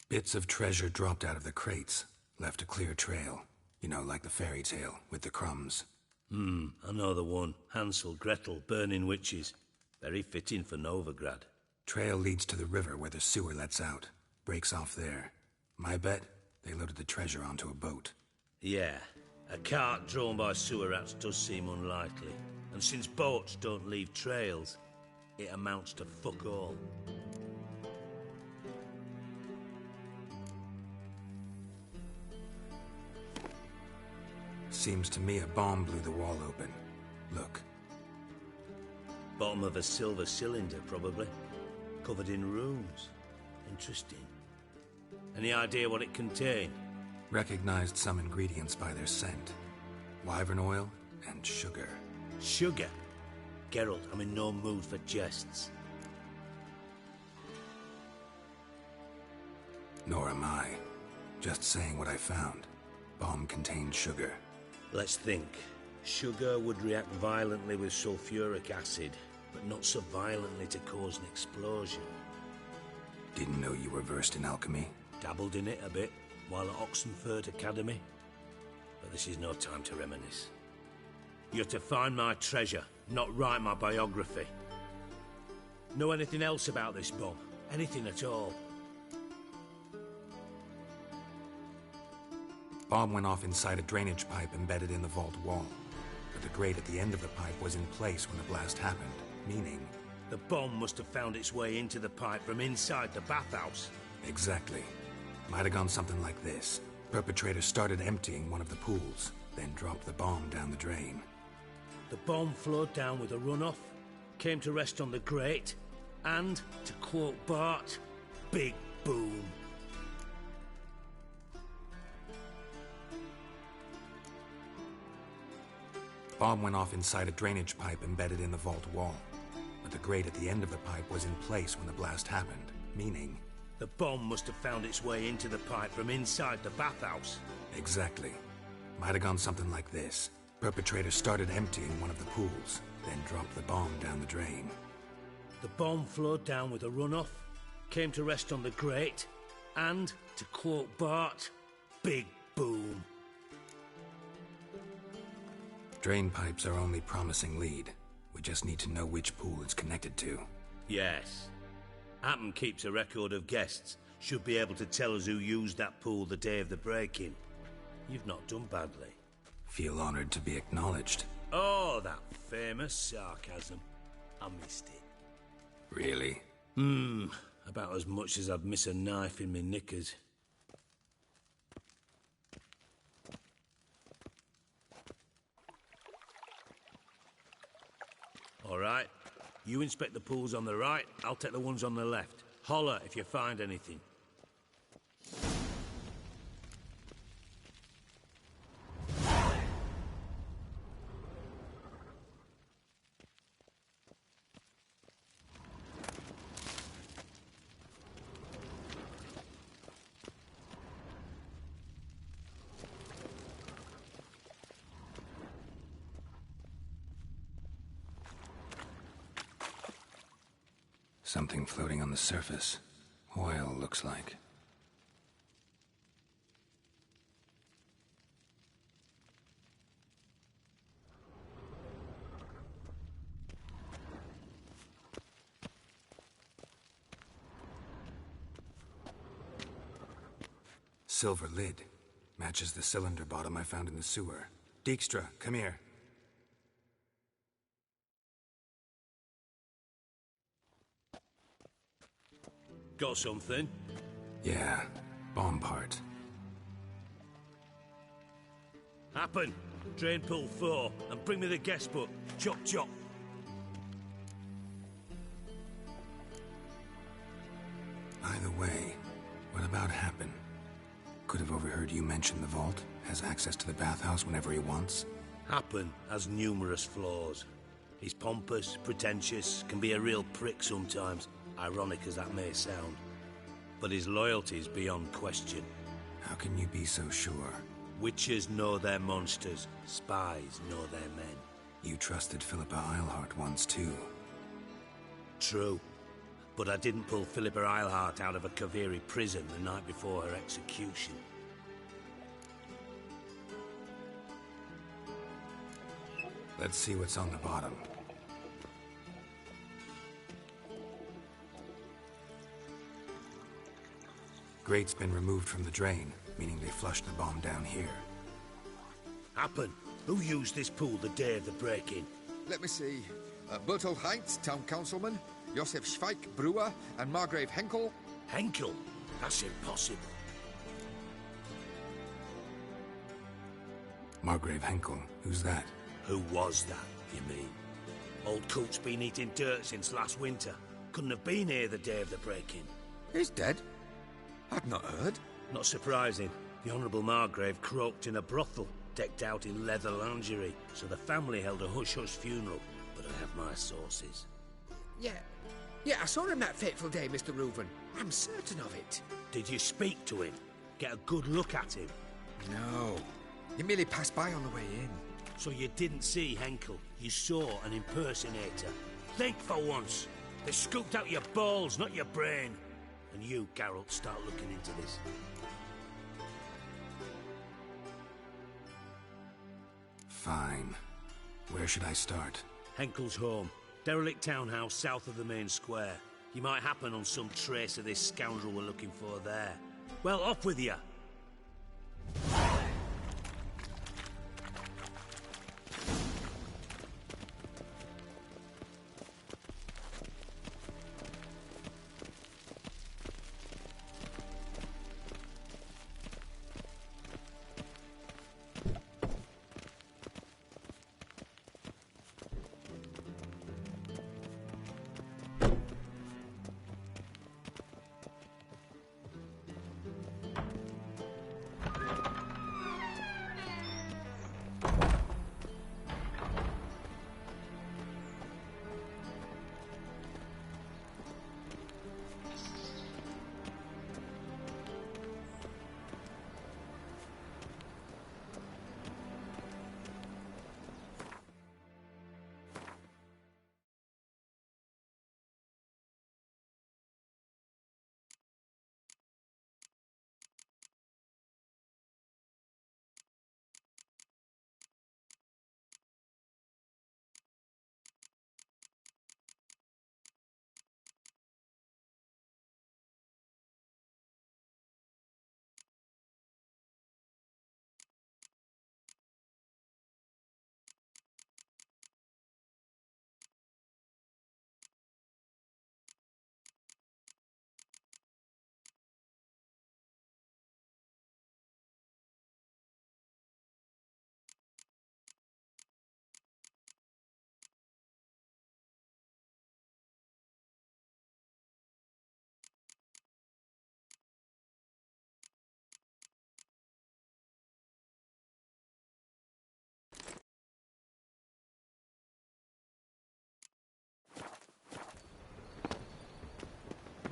Bits of treasure dropped out of the crates. Left a clear trail. You know, like the fairy tale, with the crumbs. I know the one. Hansel, Gretel, burning witches. Very fitting for Novigrad. Trail leads to the river where the sewer lets out. Breaks off there. My bet, they loaded the treasure onto a boat. Yeah. A cart drawn by sewer rats does seem unlikely. And since boats don't leave trails, it amounts to fuck all. Seems to me a bomb blew the wall open. Look. Bottom of a silver cylinder, probably. Covered in runes. Interesting. Any idea what it contained? Recognized some ingredients by their scent. Wyvern oil and sugar. Sugar? Geralt, I'm in no mood for jests. Nor am I. Just saying what I found. Bomb contained sugar. Let's think. Sugar would react violently with sulfuric acid, but not so violently to cause an explosion. Didn't know you were versed in alchemy. Dabbled in it a bit while at Oxenford Academy. But this is no time to reminisce. You're to find my treasure, not write my biography. Know anything else about this bomb? Anything at all? Bomb went off inside a drainage pipe embedded in the vault wall. But the grate at the end of the pipe was in place when the blast happened, meaning... The bomb must have found its way into the pipe from inside the bathhouse. Exactly. Might have gone something like this. Perpetrator started emptying one of the pools, then dropped the bomb down the drain. The bomb flowed down with a runoff, came to rest on the grate, and, to quote Bart, big boom. Bomb went off inside a drainage pipe embedded in the vault wall. But the grate at the end of the pipe was in place when the blast happened, meaning... The bomb must have found its way into the pipe from inside the bathhouse. Exactly. Might have gone something like this. Perpetrator started emptying one of the pools, then dropped the bomb down the drain. The bomb flowed down with a runoff, came to rest on the grate, and, to quote Bart, big boom. Drain pipes are only promising lead. We just need to know which pool it's connected to. Yes. Appen keeps a record of guests. Should be able to tell us who used that pool the day of the break-in. You've not done badly. Feel honored to be acknowledged. Oh, that famous sarcasm. I missed it. Really? About as much as I'd miss a knife in me knickers. All right. You inspect the pools on the right, I'll take the ones on the left. Holler if you find anything. Something floating on the surface. Oil, looks like. Silver lid. Matches the cylinder bottom I found in the sewer. Dijkstra, come here. Got something? Yeah, bomb part. Happen. Drain pool 4, and bring me the guest book. Chop chop. Either way, what about Happen? Could have overheard you mention the vault. Has access to the bathhouse whenever he wants. Happen has numerous flaws. He's pompous, pretentious, can be a real prick sometimes, ironic as that may sound. But his loyalty's beyond question. How can you be so sure? Witches know their monsters, spies know their men. You trusted Philippa Eilhart once too. True. But I didn't pull Philippa Eilhart out of a Kaviri prison the night before her execution. Let's see what's on the bottom. Grate's been removed from the drain, meaning they flushed the bomb down here. Happen. Who used this pool the day of the break-in? Let me see. Bertolt Heinz, town councilman, Josef Schweik, brewer, and Margrave Henkel. Henkel? That's impossible. Margrave Henkel? Who's that? Who was that, you mean? Old Coot's been eating dirt since last winter. Couldn't have been here the day of the break-in. He's dead? I'd not heard. Not surprising. The Honourable Margrave croaked in a brothel, decked out in leather lingerie, so the family held a hush-hush funeral. But I have my sources. Yeah, I saw him that fateful day, Mr. Reuven. I'm certain of it. Did you speak to him? Get a good look at him? No. He merely passed by on the way in. So you didn't see Henkel? You saw an impersonator? Think for once. They scooped out your balls, not your brain. And you, Geralt, start looking into this. Fine. Where should I start? Henkel's home. Derelict townhouse south of the main square. You might happen on some trace of this scoundrel we're looking for there. Well, off with you.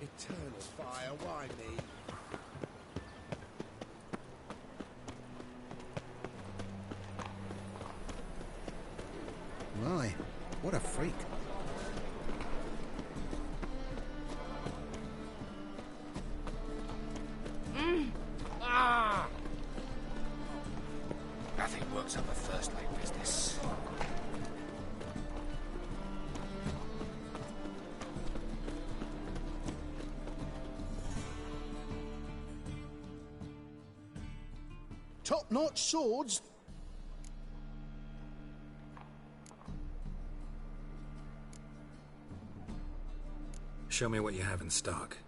Eternal fire, why me? My, what a freak. top-notch swords. Show me what you have in stock.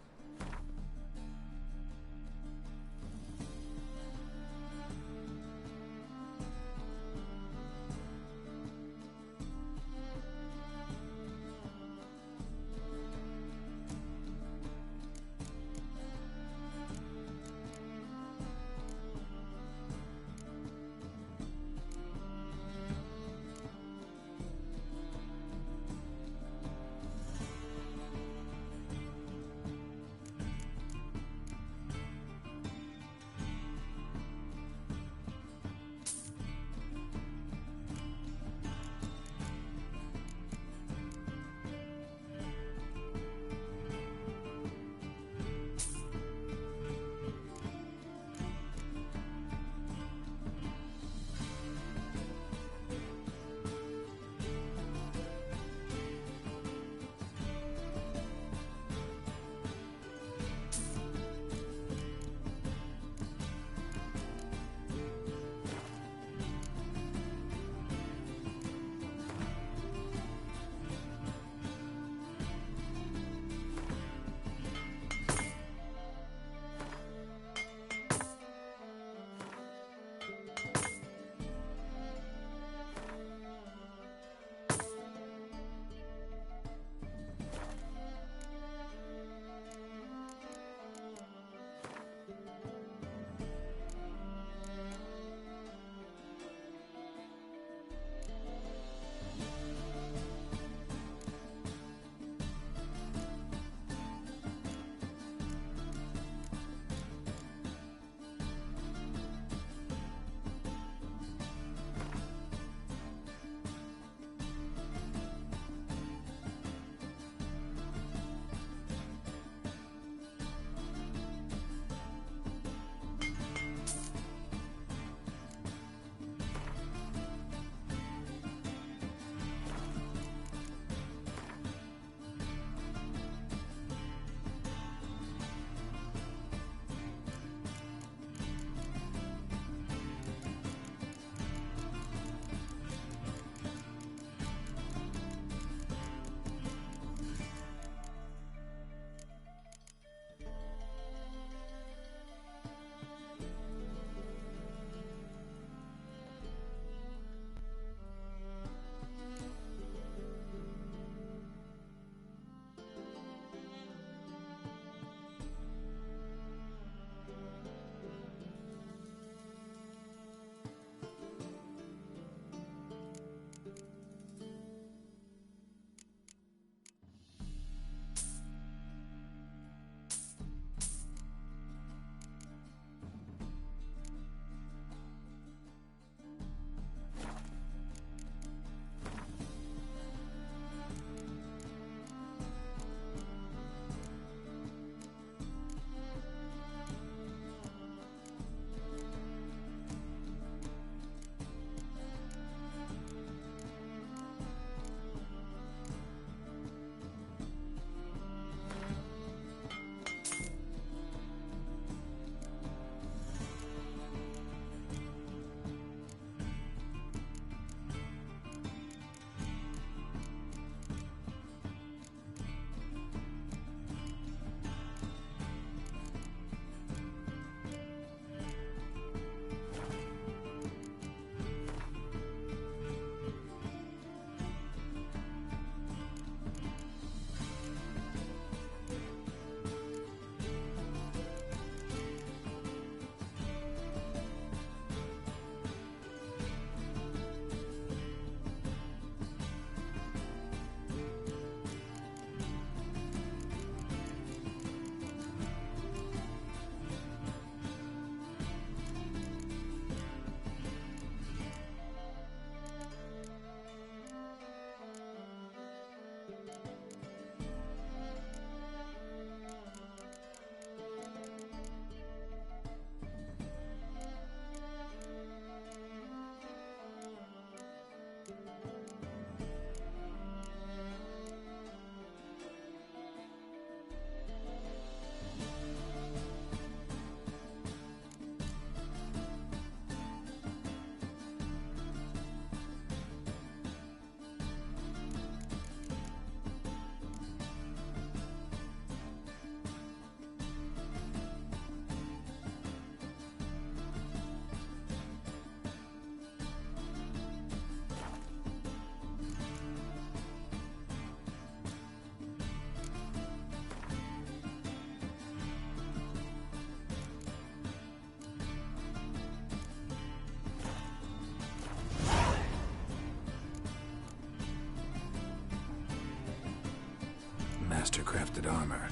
master-crafted armor.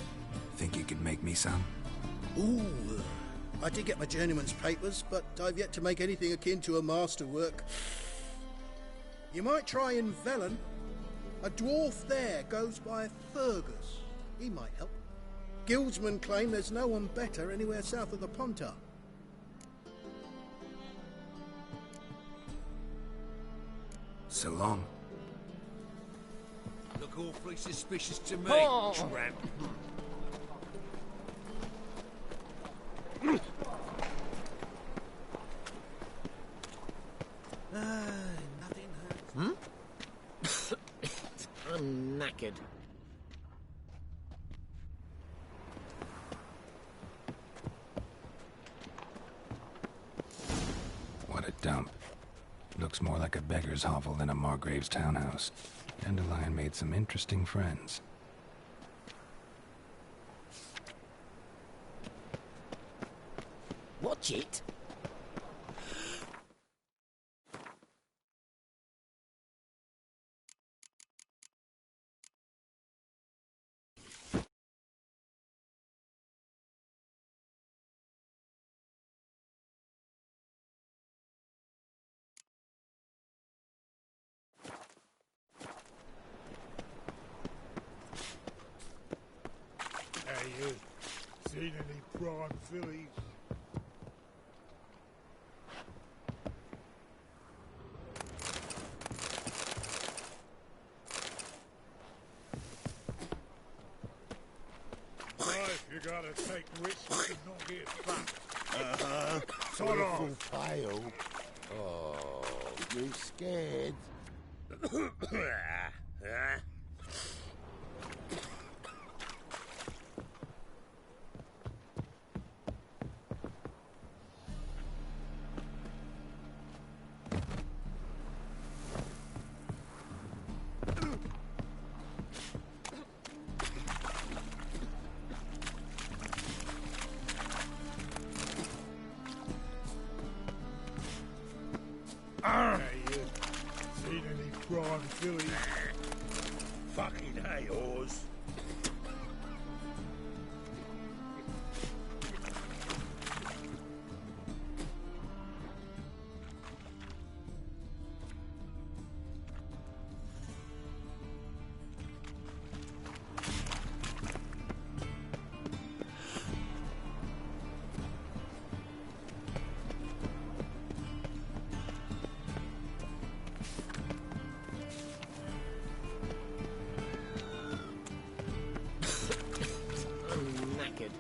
Think you could make me some? Ooh, I did get my journeyman's papers, but I've yet to make anything akin to a masterwork. You might try in Velen. A dwarf there goes by Fergus. He might help. Guildsmen claim there's no one better anywhere south of the Pontar. So long. Look awfully suspicious to me, Oh. tramp. Nothing hurts. I'm knackered. What a dump. Looks more like a beggar's hovel than a Margrave's townhouse. Dandelion made some interesting friends. Watch it. Hey, you. Seen any prime fillies? Life, you gotta take risks and not get fucked. Sod off. Pale. Oh, you scared? Hey, you. Seen any prime fillies? Fucking hey, Oz. I'm knackered.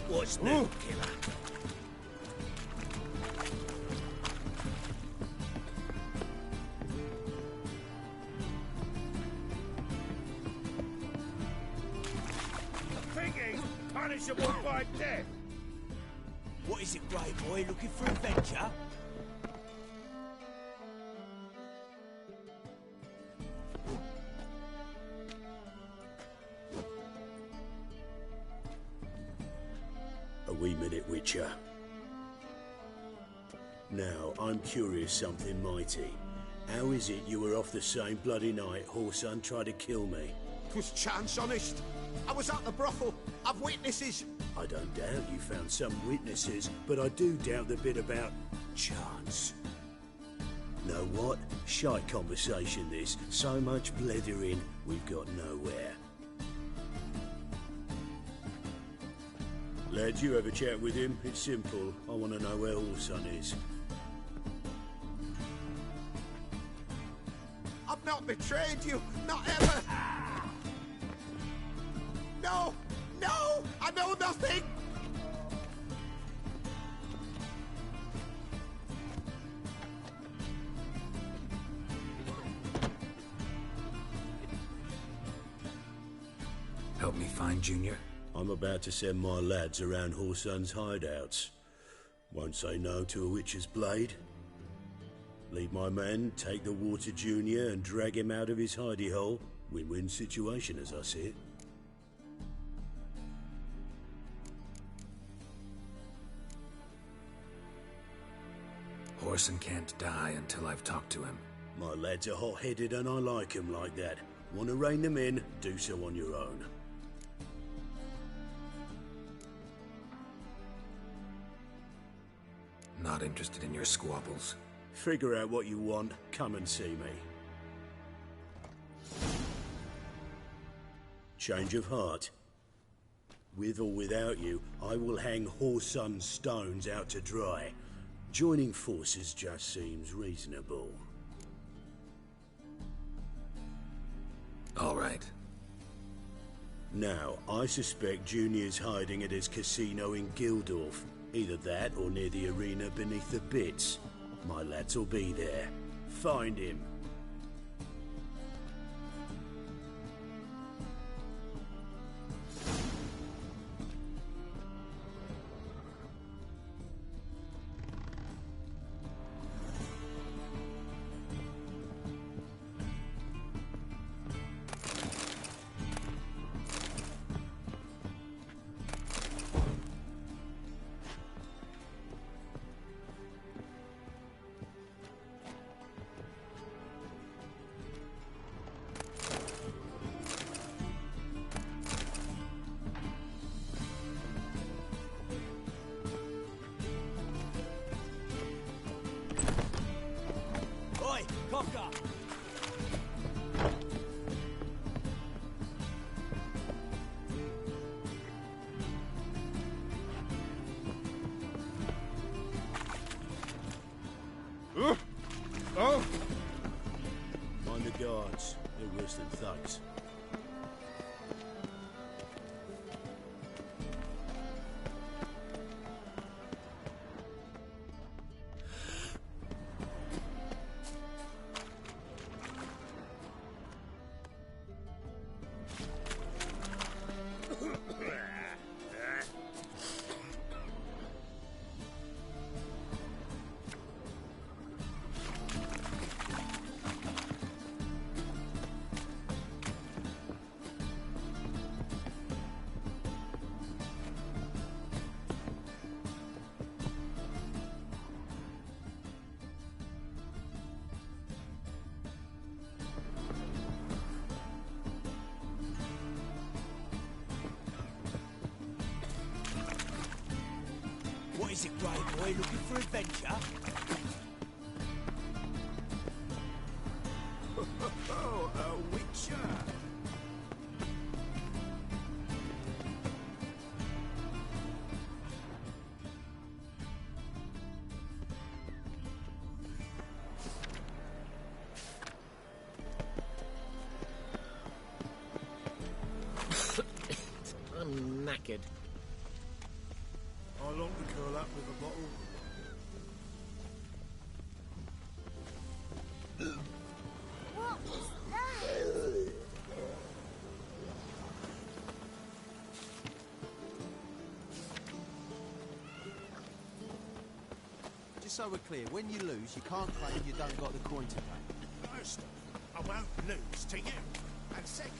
What's new, killer? Thinking punishable by death. What is it, Grey Boy? Looking for adventure? A wee minute, Witcher. Now, I'm curious something mighty. How is it you were off the same bloody night Whoreson tried to kill me? 'Twas chance, honest. I was at the brothel. I've witnesses. I don't doubt you found some witnesses, but I do doubt the bit about chance. Know what? Shite conversation this. So much blethering, we've got nowhere. Lad, you have a chat with him. It's simple. I want to know where Whoreson is. I've not betrayed you. Not ever. No! No! I know nothing! Help me find Junior? I'm about to send my lads around Whoreson's hideouts. Won't say no to a witch's blade. Lead my men, take the water Junior and drag him out of his hidey hole. Win-win situation as I see it. Orson can't die until I've talked to him. My lads are hot-headed and I like 'em like that. Want to rein them in, do so on your own. Not interested in your squabbles. Figure out what you want, come and see me. Change of heart. With or without you, I will hang Whoreson's stones out to dry. Joining forces just seems reasonable. All right. Now, I suspect Junior's hiding at his casino in Gildorf. Either that or near the arena beneath the bits. My lads will be there. Find him. Mind the guards. They're worse than thugs. What is it, Grey Boy? Looking for adventure? Oh, a witcher! I'm knackered. I long to curl up with a bottle. What was that? Just so we're clear, when you lose, you can't claim you don't got the coin to pay. First, I won't lose to you. And second,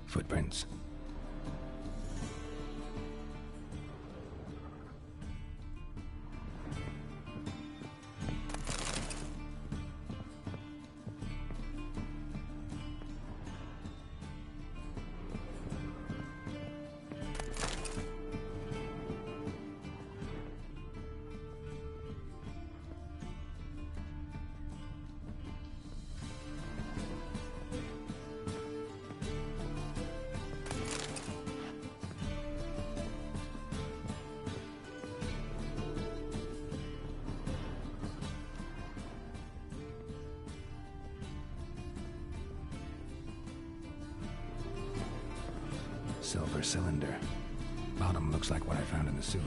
Footprints. Silver cylinder. Bottom looks like what I found in the sewer.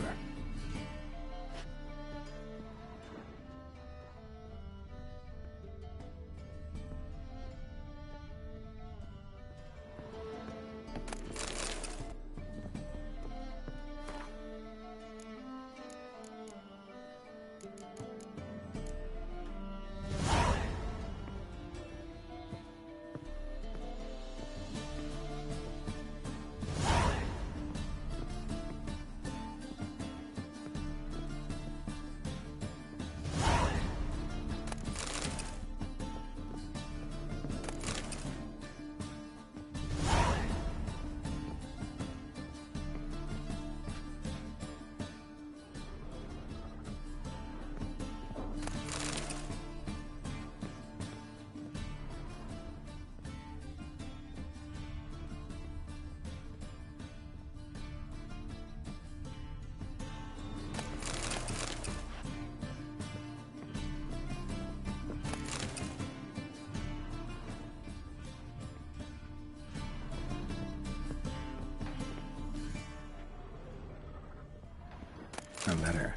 A letter.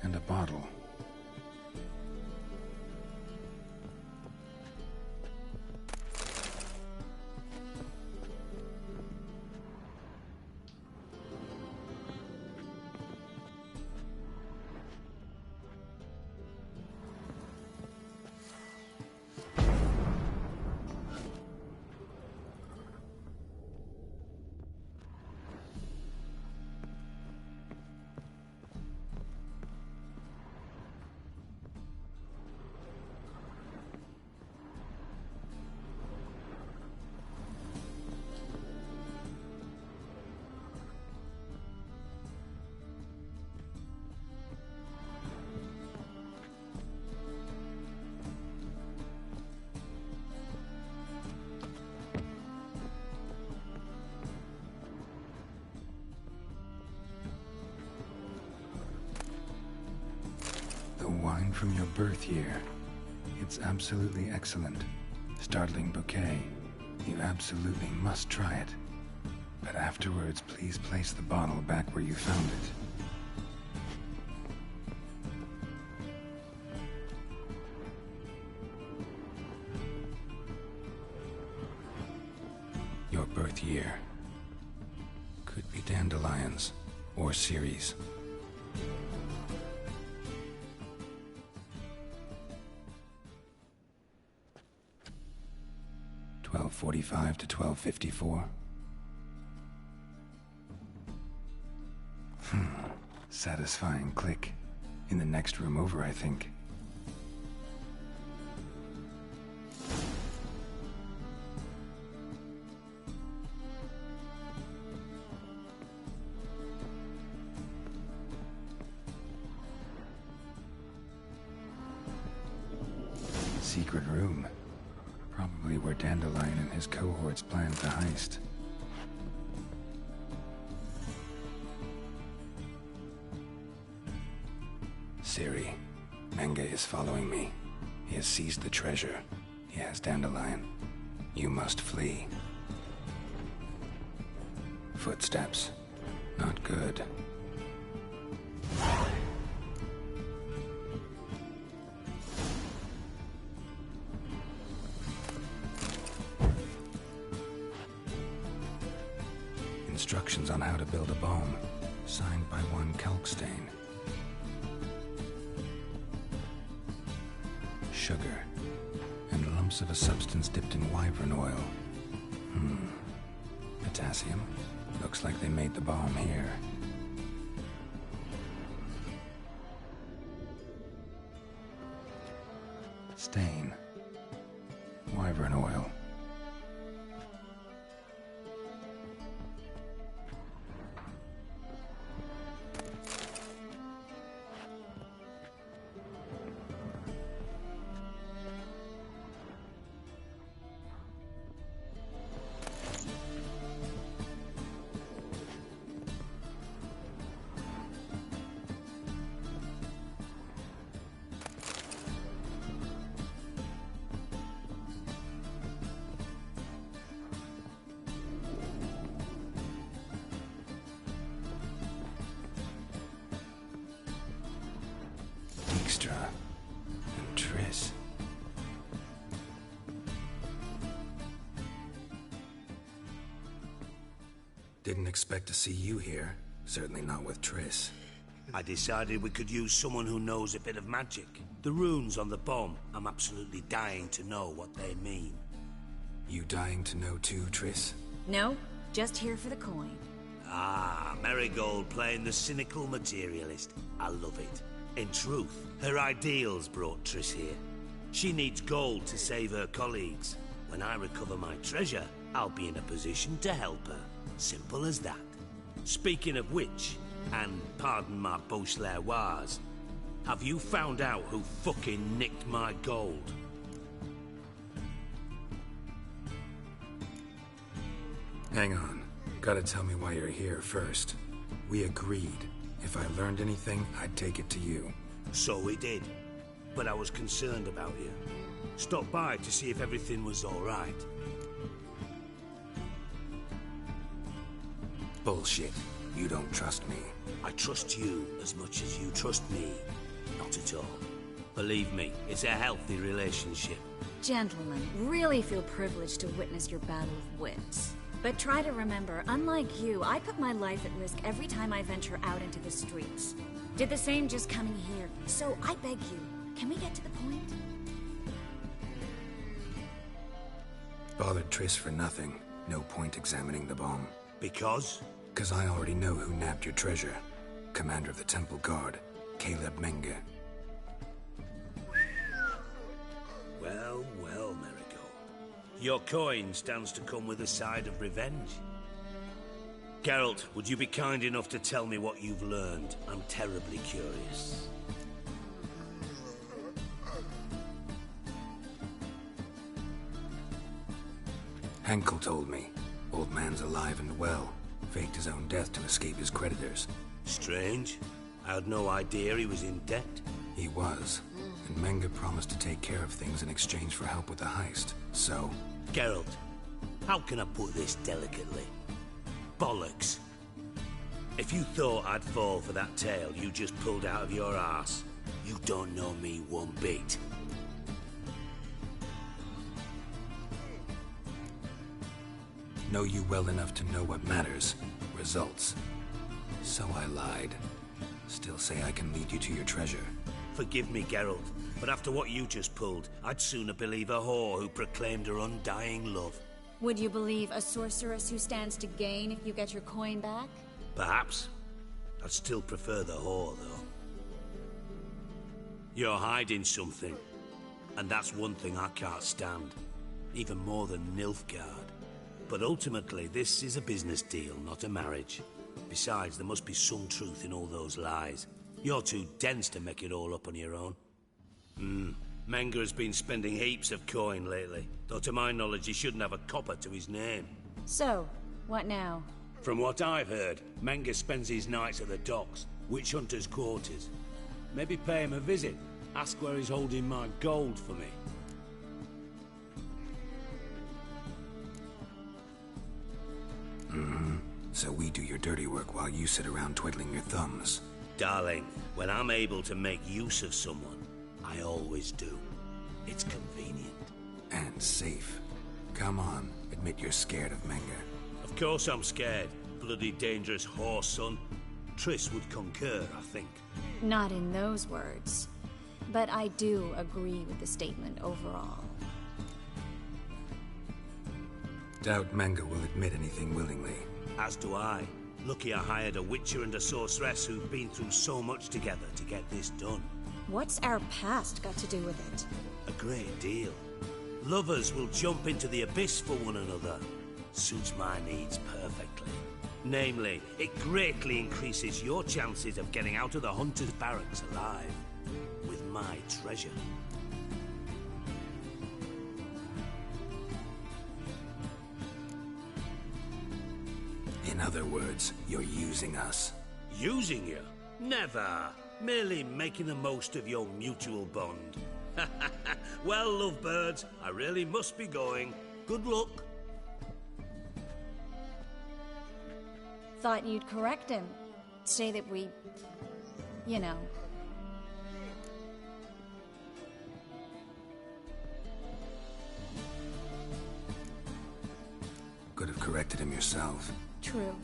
And a bottle. The wine from your birth year. It's absolutely excellent. Startling bouquet. You absolutely must try it. But afterwards, please place the bottle back where you found it. Your birth year. Could be dandelions or Ceres. 12:45 to 12:54. Satisfying click. In the next room over, I think. Secret room. Probably where Dandelion and his cohorts planned the heist. Ciri, Menge is following me. He has seized the treasure. He has Dandelion. You must flee. Footsteps. Not good. Instructions on how to build a bomb, signed by one Kalkstain. Sugar, and lumps of a substance dipped in wyvern oil. Potassium. Looks like they made the bomb here. Stain. Wyvern oil. And Triss. Didn't expect to see you here. Certainly not with Triss. I decided we could use someone who knows a bit of magic. The runes on the bomb, I'm absolutely dying to know what they mean. You dying to know too, Triss? No, just here for the coin. Ah, Marigold playing the cynical materialist. I love it. In truth, her ideals brought Triss here. She needs gold to save her colleagues. When I recover my treasure, I'll be in a position to help her. Simple as that. Speaking of which, and pardon my Beauclervoise, have you found out who fucking nicked my gold? Hang on. Gotta tell me why you're here first. We agreed. If I learned anything, I'd take it to you. So we did. But I was concerned about you. Stopped by to see if everything was all right. Bullshit. You don't trust me. I trust you as much as you trust me. Not at all. Believe me, it's a healthy relationship. Gentlemen, really feel privileged to witness your battle of wits. But try to remember, unlike you, I put my life at risk every time I venture out into the streets. Did the same just coming here. So I beg you, can we get to the point? Bothered Triss for nothing. No point examining the bomb. Because? Because I already know who nabbed your treasure. Commander of the Temple Guard, Caleb Menge. Well, well, Marigold. Your coin stands to come with a side of revenge. Geralt, would you be kind enough to tell me what you've learned? I'm terribly curious. Henkel told me. Old man's alive and well. Faked his own death to escape his creditors. Strange. I had no idea he was in debt. He was. And Menge promised to take care of things in exchange for help with the heist. So... Geralt, how can I put this delicately? Bollocks. If you thought I'd fall for that tale you just pulled out of your arse, you don't know me one bit. Know you well enough to know what matters. Results. So I lied. Still say I can lead you to your treasure. Forgive me, Geralt, but after what you just pulled, I'd sooner believe a whore who proclaimed her undying love. Would you believe a sorceress who stands to gain if you get your coin back? Perhaps. I'd still prefer the whore, though. You're hiding something, and that's one thing I can't stand. Even more than Nilfgaard. But ultimately, this is a business deal, not a marriage. Besides, there must be some truth in all those lies. You're too dense to make it all up on your own. Menge has been spending heaps of coin lately, though to my knowledge he shouldn't have a copper to his name. So, what now? From what I've heard, Menge spends his nights at the docks, witch hunters' quarters. Maybe pay him a visit, ask where he's holding my gold for me. So we do your dirty work while you sit around twiddling your thumbs. Darling, when I'm able to make use of someone, I always do. It's convenient. And safe. Come on, admit you're scared of Menge. Of course I'm scared. Bloody dangerous horse, son. Triss would concur, I think. Not in those words. But I do agree with the statement overall. Doubt Menge will admit anything willingly. As do I. Lucky I hired a witcher and a sorceress who've been through so much together to get this done. What's our past got to do with it? A great deal. Lovers will jump into the abyss for one another. Suits my needs perfectly. Namely, it greatly increases your chances of getting out of the hunter's barracks alive. With my treasure. In other words, you're using us. Using you? Never. Merely making the most of your mutual bond. Well, lovebirds, I really must be going. Good luck. Thought you'd correct him. Say that we... you know... Could have corrected him yourself. True.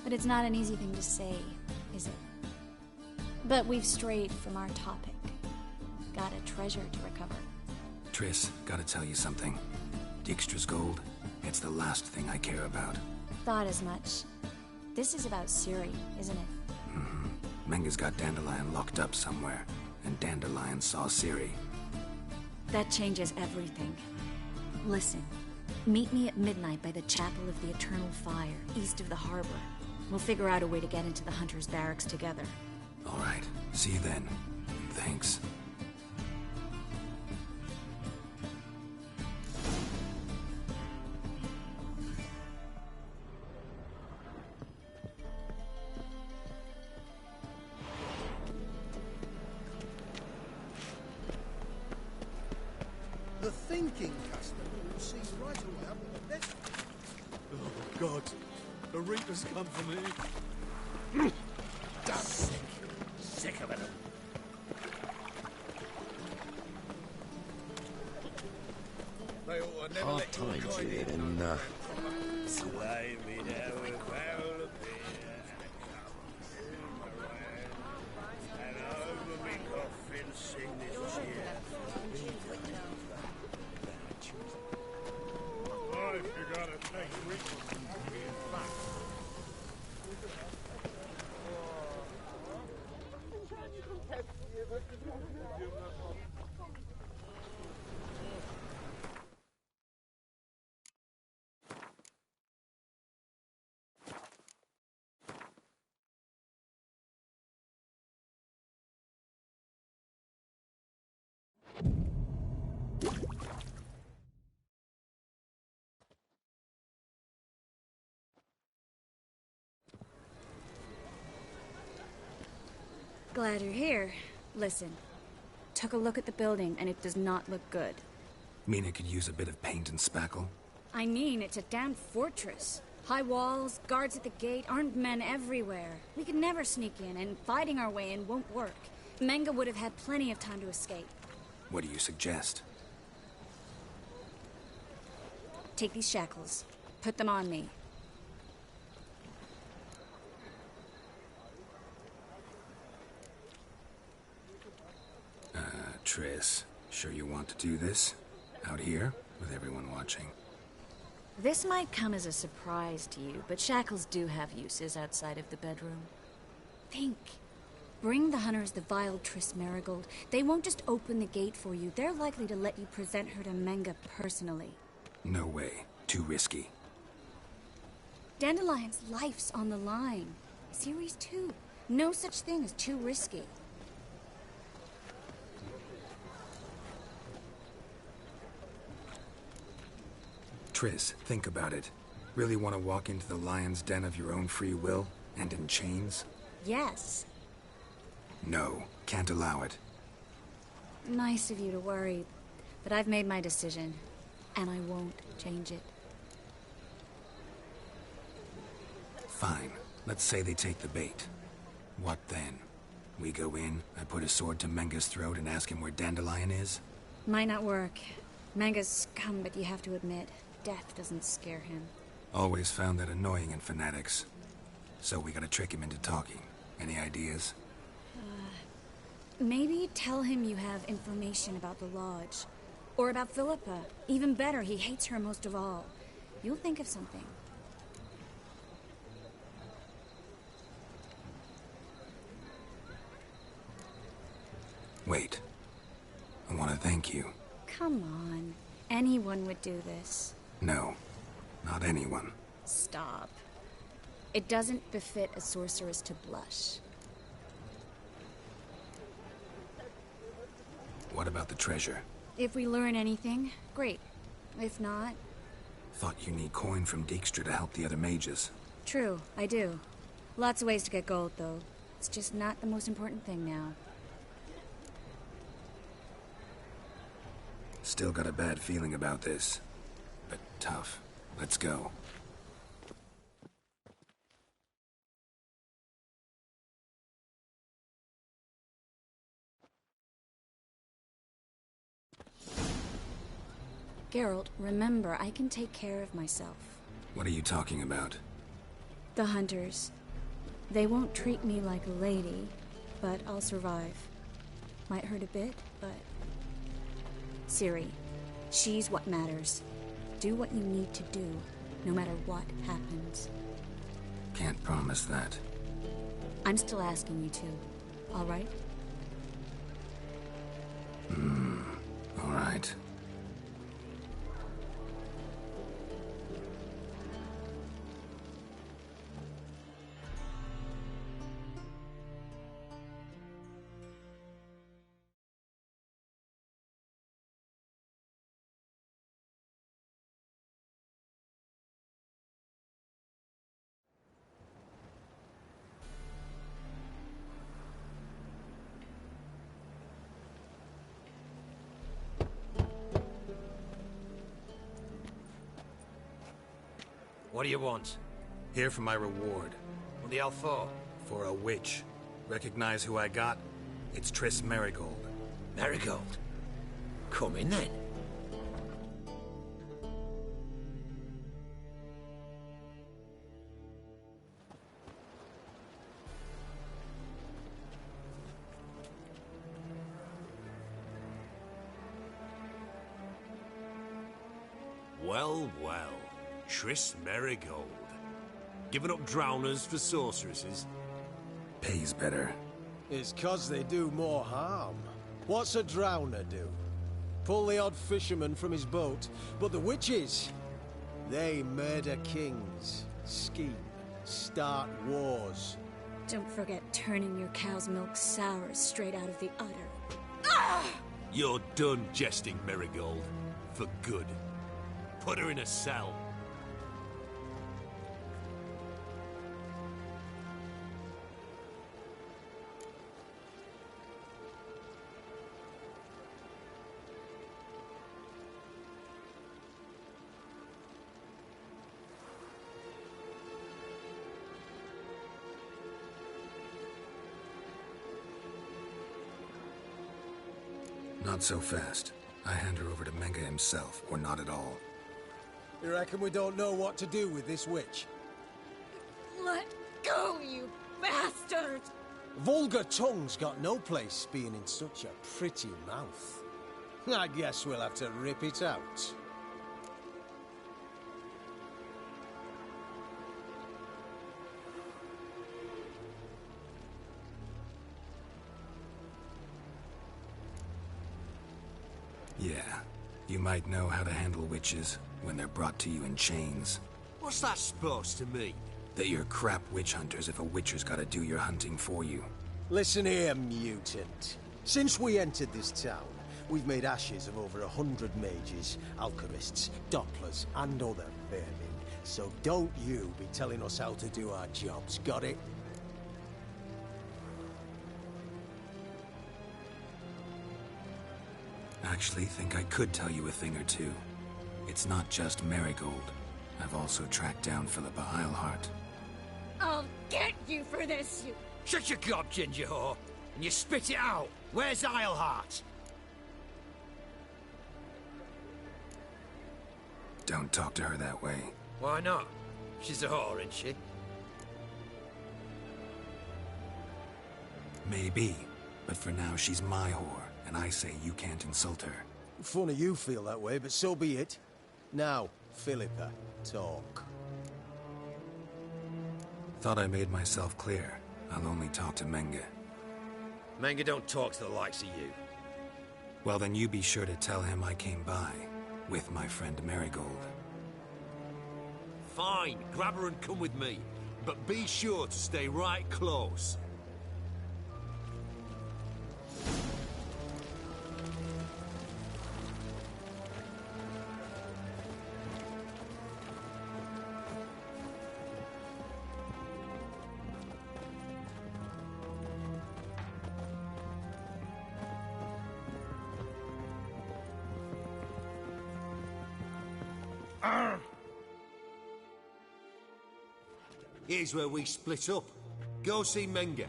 But it's not an easy thing to say, is it? But we've strayed from our topic. Got a treasure to recover. Triss, gotta tell you something. Dijkstra's gold, it's the last thing I care about. Thought as much. This is about Ciri, isn't it? Mm-hmm. Menga's got Dandelion locked up somewhere, and Dandelion saw Ciri. That changes everything. Listen, meet me at midnight by the Chapel of the Eternal Fire, east of the harbor. We'll figure out a way to get into the Hunter's barracks together. All right, see you then. Thanks. The thinking customer will see right away up at the desk. Oh, God. The Reaper's come for me. Damn sick. Sick of it. They ought to never Hard let your times kind here in. in, Slay me now with barrel of beer and over me coffin sing this cheer. Life you gotta take risks and give back. Glad you're here. Listen, took a look at the building and it does not look good. Mina could use a bit of paint and spackle. I mean, it's a damn fortress. High walls, guards at the gate, armed men everywhere. We could never sneak in, and fighting our way in won't work. Menga would have had plenty of time to escape. What do you suggest? Take these shackles. Put them on me. Triss, sure you want to do this? Out here, with everyone watching? This might come as a surprise to you, but shackles do have uses outside of the bedroom. Think. Bring the hunters the vile Triss Marigold. They won't just open the gate for you. They're likely to let you present her to Menga personally. No way. Too risky. Dandelion's life's on the line. Ciri's too. No such thing as too risky. Triss, think about it. Really want to walk into the lion's den of your own free will, and in chains? Yes. No, can't allow it. Nice of you to worry, but I've made my decision, and I won't change it. Fine. Let's say they take the bait. What then? We go in, I put a sword to Menga's throat and ask him where Dandelion is? Might not work. Menga's scum, but you have to admit, death doesn't scare him. Always found that annoying in fanatics. So we gotta trick him into talking. Any ideas? Maybe tell him you have information about the Lodge. Or about Philippa. Even better, he hates her most of all. You'll think of something. Wait. I want to thank you. Come on. Anyone would do this. No. Not anyone. Stop. It doesn't befit a sorceress to blush. What about the treasure? If we learn anything, great. If not... Thought you need coin from Dijkstra to help the other mages. True, I do. Lots of ways to get gold, though. It's just not the most important thing now. Still got a bad feeling about this. But tough. Let's go. Geralt, remember, I can take care of myself. What are you talking about? The hunters. They won't treat me like a lady, but I'll survive. Might hurt a bit, but... Ciri, she's what matters. Do what you need to do, no matter what happens. Can't promise that. I'm still asking you to, all right? All right. What do you want? Here for my reward. What the hell for? For a witch. Recognize who I got? It's Triss Merigold. Merigold? Come in then. Well, well. Triss Merigold. Giving up drowners for sorceresses? Pays better. It's 'cause they do more harm. What's a drowner do? Pull the odd fisherman from his boat. But the witches, they murder kings, scheme, start wars. Don't forget turning your cow's milk sour straight out of the udder. You're done jesting, Merigold. For good. Put her in a cell. Not so fast. I hand her over to Menge himself, or not at all. You reckon we don't know what to do with this witch? Let go, you bastard! Vulgar tongue's got no place being in such a pretty mouth. I guess we'll have to rip it out. Yeah, you might know how to handle witches when they're brought to you in chains. What's that supposed to mean? That you're crap witch hunters if a witcher's gotta do your hunting for you. Listen here, mutant. Since we entered this town, we've made ashes of over 100 mages, alchemists, dopplers, and other vermin. So don't you be telling us how to do our jobs, got it? Actually think I could tell you a thing or two. It's not just Merigold. I've also tracked down Philippa Eilhart. I'll get you for this, you... Shut your gob, ginger whore, and you spit it out. Where's Eilhart? Don't talk to her that way. Why not? She's a whore, isn't she? Maybe, but for now she's my whore, and I say you can't insult her. Funny you feel that way, but so be it. Now, Philippa, talk. Thought I made myself clear. I'll only talk to Menge. Menge don't talk to the likes of you. Well, then you be sure to tell him I came by, with my friend Merigold. Fine, grab her and come with me. But be sure to stay right close. Here's where we split up. Go see Menge.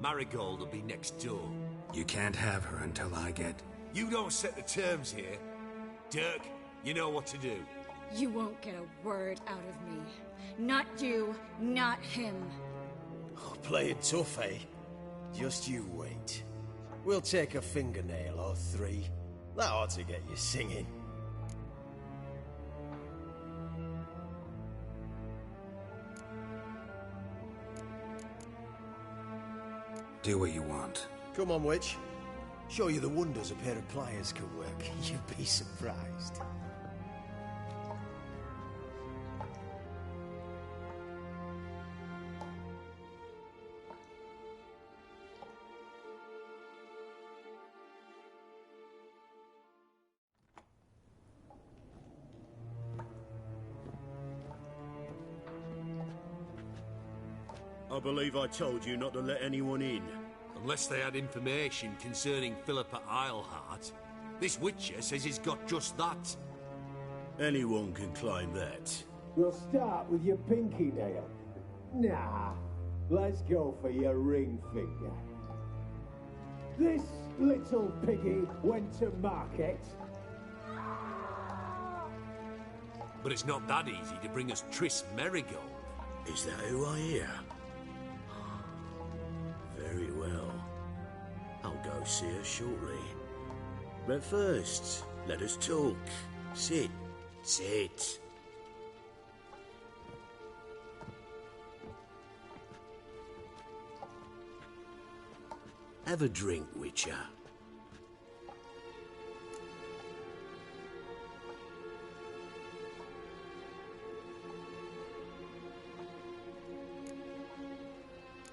Marigold will be next door. You can't have her until I get... You don't set the terms here. Dirk, you know what to do. You won't get a word out of me. Not you, not him. Oh, playing tough, eh? Just you wait. We'll take a fingernail or three. That ought to get you singing. Do what you want. Come on, witch. Show you the wonders a pair of pliers can work. You'd be surprised. I believe I told you not to let anyone in. Unless they had information concerning Philippa Eilhart. This Witcher says he's got just that. Anyone can claim that. We'll start with your pinky nail. Nah, let's go for your ring finger. This little piggy went to market. But it's not that easy to bring us Triss Merigold. Is that who I hear? Very well. I'll go see her shortly. But first, let us talk. Sit. Sit. Have a drink, Witcher.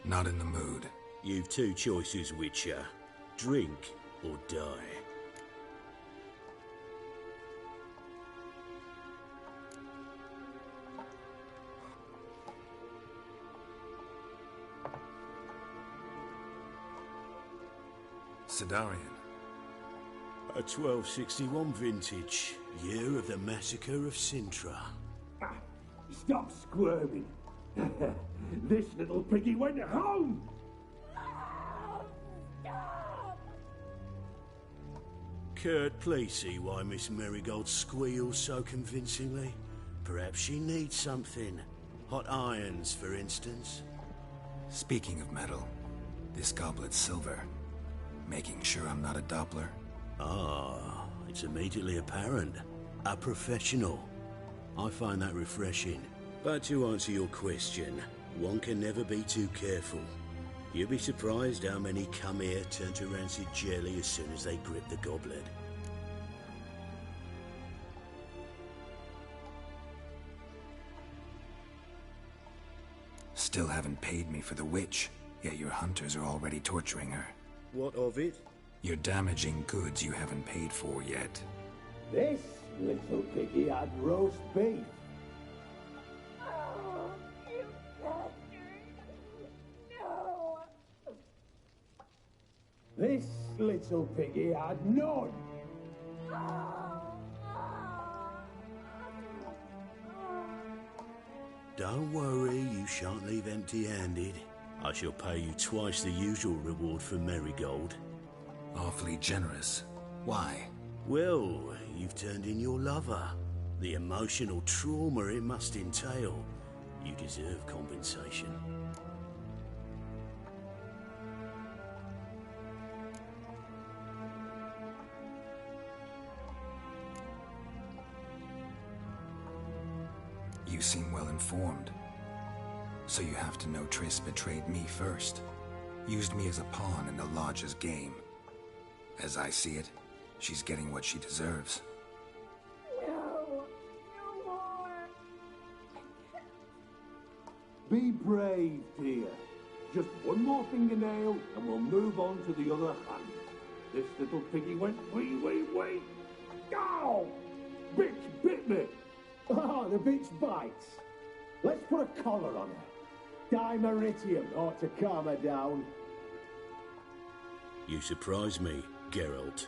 Not in the mood. You've two choices, Witcher. Drink or die. Sidarian. A 1261 vintage, year of the massacre of Sintra. Stop squirming. This little piggy went home! Kurt, please see why Miss Merigold squeals so convincingly. Perhaps she needs something. Hot irons, for instance. Speaking of metal, this goblet's silver. Making sure I'm not a Doppler. Ah, it's immediately apparent. A professional. I find that refreshing. But to answer your question, one can never be too careful. You'd be surprised how many come here turn to rancid jelly as soon as they grip the goblet. Still haven't paid me for the witch, yet your hunters are already torturing her. What of it? You're damaging goods you haven't paid for yet. This little piggy had roast beef. This little piggy had none. Don't worry, you shan't leave empty-handed. I shall pay you twice the usual reward for Merigold. Awfully generous. Why? Well, you've turned in your lover. The emotional trauma it must entail. You deserve compensation. You seem well informed. So you have to know Triss betrayed me first. Used me as a pawn in the Lodge's game. As I see it, she's getting what she deserves. No more. Be brave, dear. Just one more fingernail and we'll move on to the other hand. This little piggy went wee. Ow! Bitch bit me. Ah, the bitch bites. Let's put a collar on her. Dimeritium ought to calm her down. You surprise me, Geralt.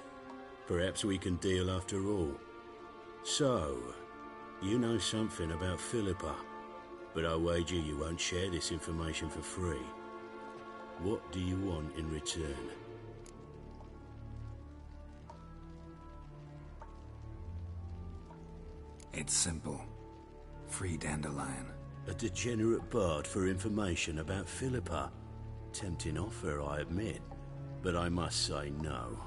Perhaps we can deal after all. So, you know something about Philippa, but I wager you won't share this information for free. What do you want in return? It's simple. Free Dandelion. A degenerate bard for information about Philippa. tempting offer, I admit, but I must say no.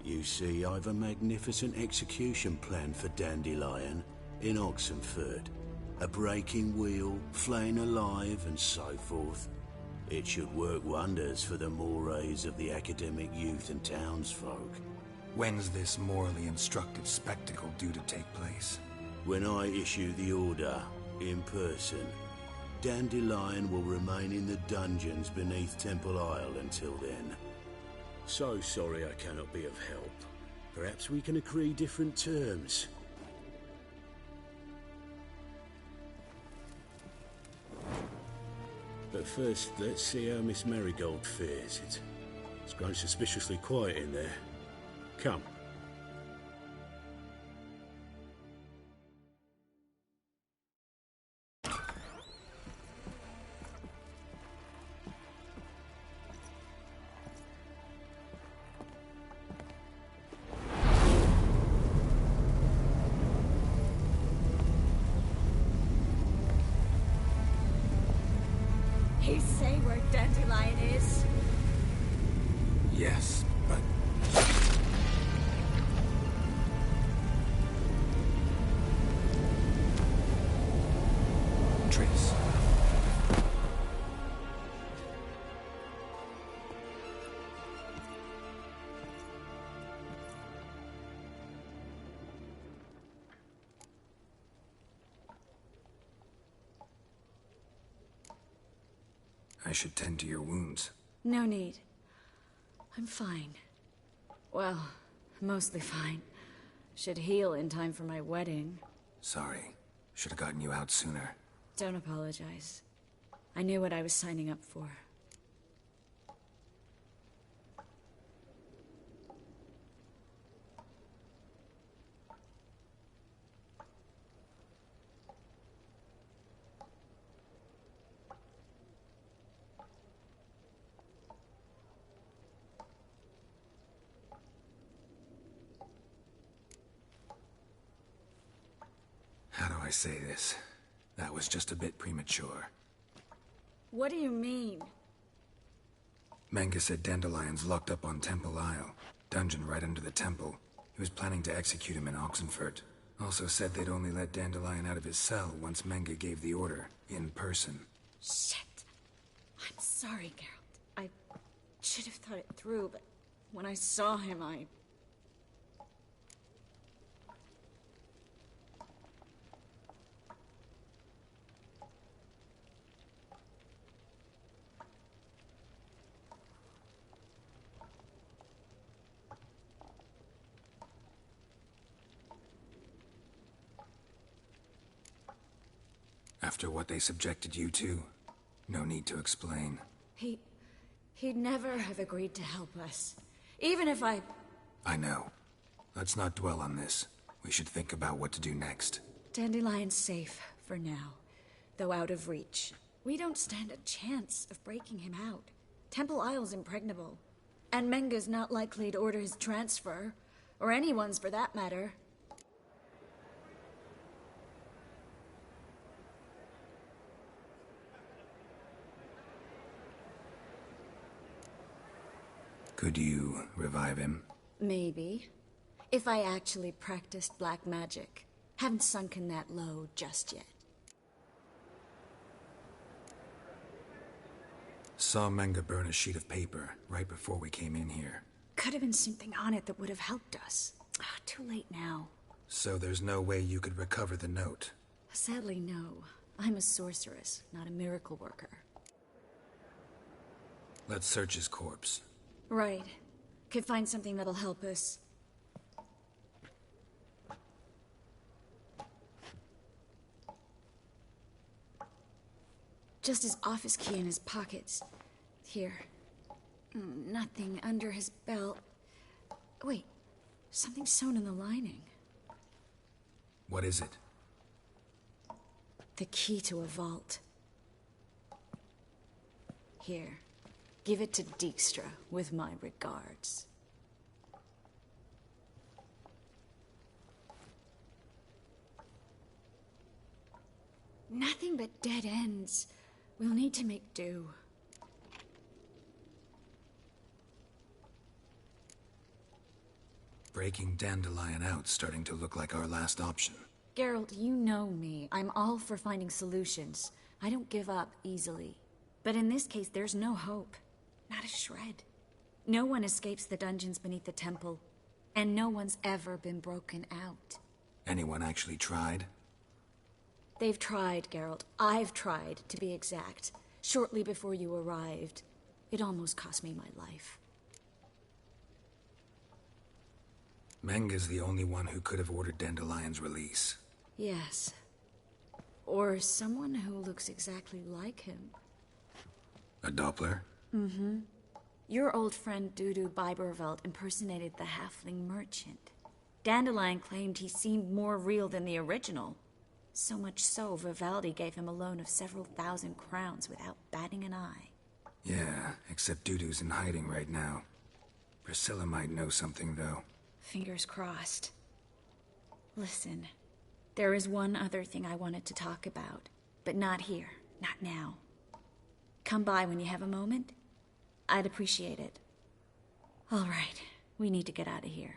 You see, I've a magnificent execution plan for Dandelion in Oxenford. A breaking wheel, flaying alive, and so forth. It should work wonders for the mores of the academic youth and townsfolk. When's this morally instructive spectacle due to take place? When I issue the order, in person. Dandelion will remain in the dungeons beneath Temple Isle until then. So sorry I cannot be of help. Perhaps we can agree different terms. But first, let's see how Miss Marigold fares. It's grown suspiciously quiet in there. Come. You say where Dandelion is? Yes, but... Triss. I should tend to your wounds. No need. I'm fine. Well, mostly fine. Should heal in time for my wedding. Sorry. Should have gotten you out sooner. Don't apologize. I knew what I was signing up for. How do I say this? That was just a bit premature. What do you mean? Menge said Dandelion's locked up on Temple Isle. Dungeon right under the temple. He was planning to execute him in Oxenford. Also said they'd only let Dandelion out of his cell once Menge gave the order, in person. Shit. I'm sorry, Geralt. I should have thought it through, but when I saw him, I... After what they subjected you to, no need to explain. He'd never have agreed to help us. Even if I know. Let's not dwell on this. We should think about what to do next. Dandelion's safe for now, though out of reach. We don't stand a chance of breaking him out. Temple Isle's impregnable. And Menge's not likely to order his transfer. Or anyone's for that matter. Could you revive him? Maybe. If I actually practiced black magic. Haven't sunken that low just yet. Saw Menge burn a sheet of paper right before we came in here. Could have been something on it that would have helped us. Too late now. So there's no way you could recover the note? Sadly, no. I'm a sorceress, not a miracle worker. Let's search his corpse. Right. Could find something that'll help us. Just his office key in his pockets. Here. Nothing under his belt. Wait. Something sewn in the lining. What is it? The key to a vault. Here. Give it to Dijkstra with my regards. Nothing but dead ends. We'll need to make do. Breaking Dandelion out's starting to look like our last option. Geralt, you know me. I'm all for finding solutions. I don't give up easily. But in this case, there's no hope. Not a shred. No one escapes the dungeons beneath the temple, and no one's ever been broken out. Anyone actually tried? They've tried, Geralt. I've tried, to be exact. Shortly before you arrived. It almost cost me my life. Menga's the only one who could have ordered Dandelion's release. Yes. Or someone who looks exactly like him. A Doppler? Mm-hmm. Your old friend Dudu Biberveld impersonated the halfling merchant. Dandelion claimed he seemed more real than the original. So much so, Vivaldi gave him a loan of several thousand crowns without batting an eye. Yeah, except Dudu's in hiding right now. Priscilla might know something, though. Fingers crossed. Listen, there is one other thing I wanted to talk about, but not here, not now. Come by when you have a moment. I'd appreciate it. All right, we need to get out of here.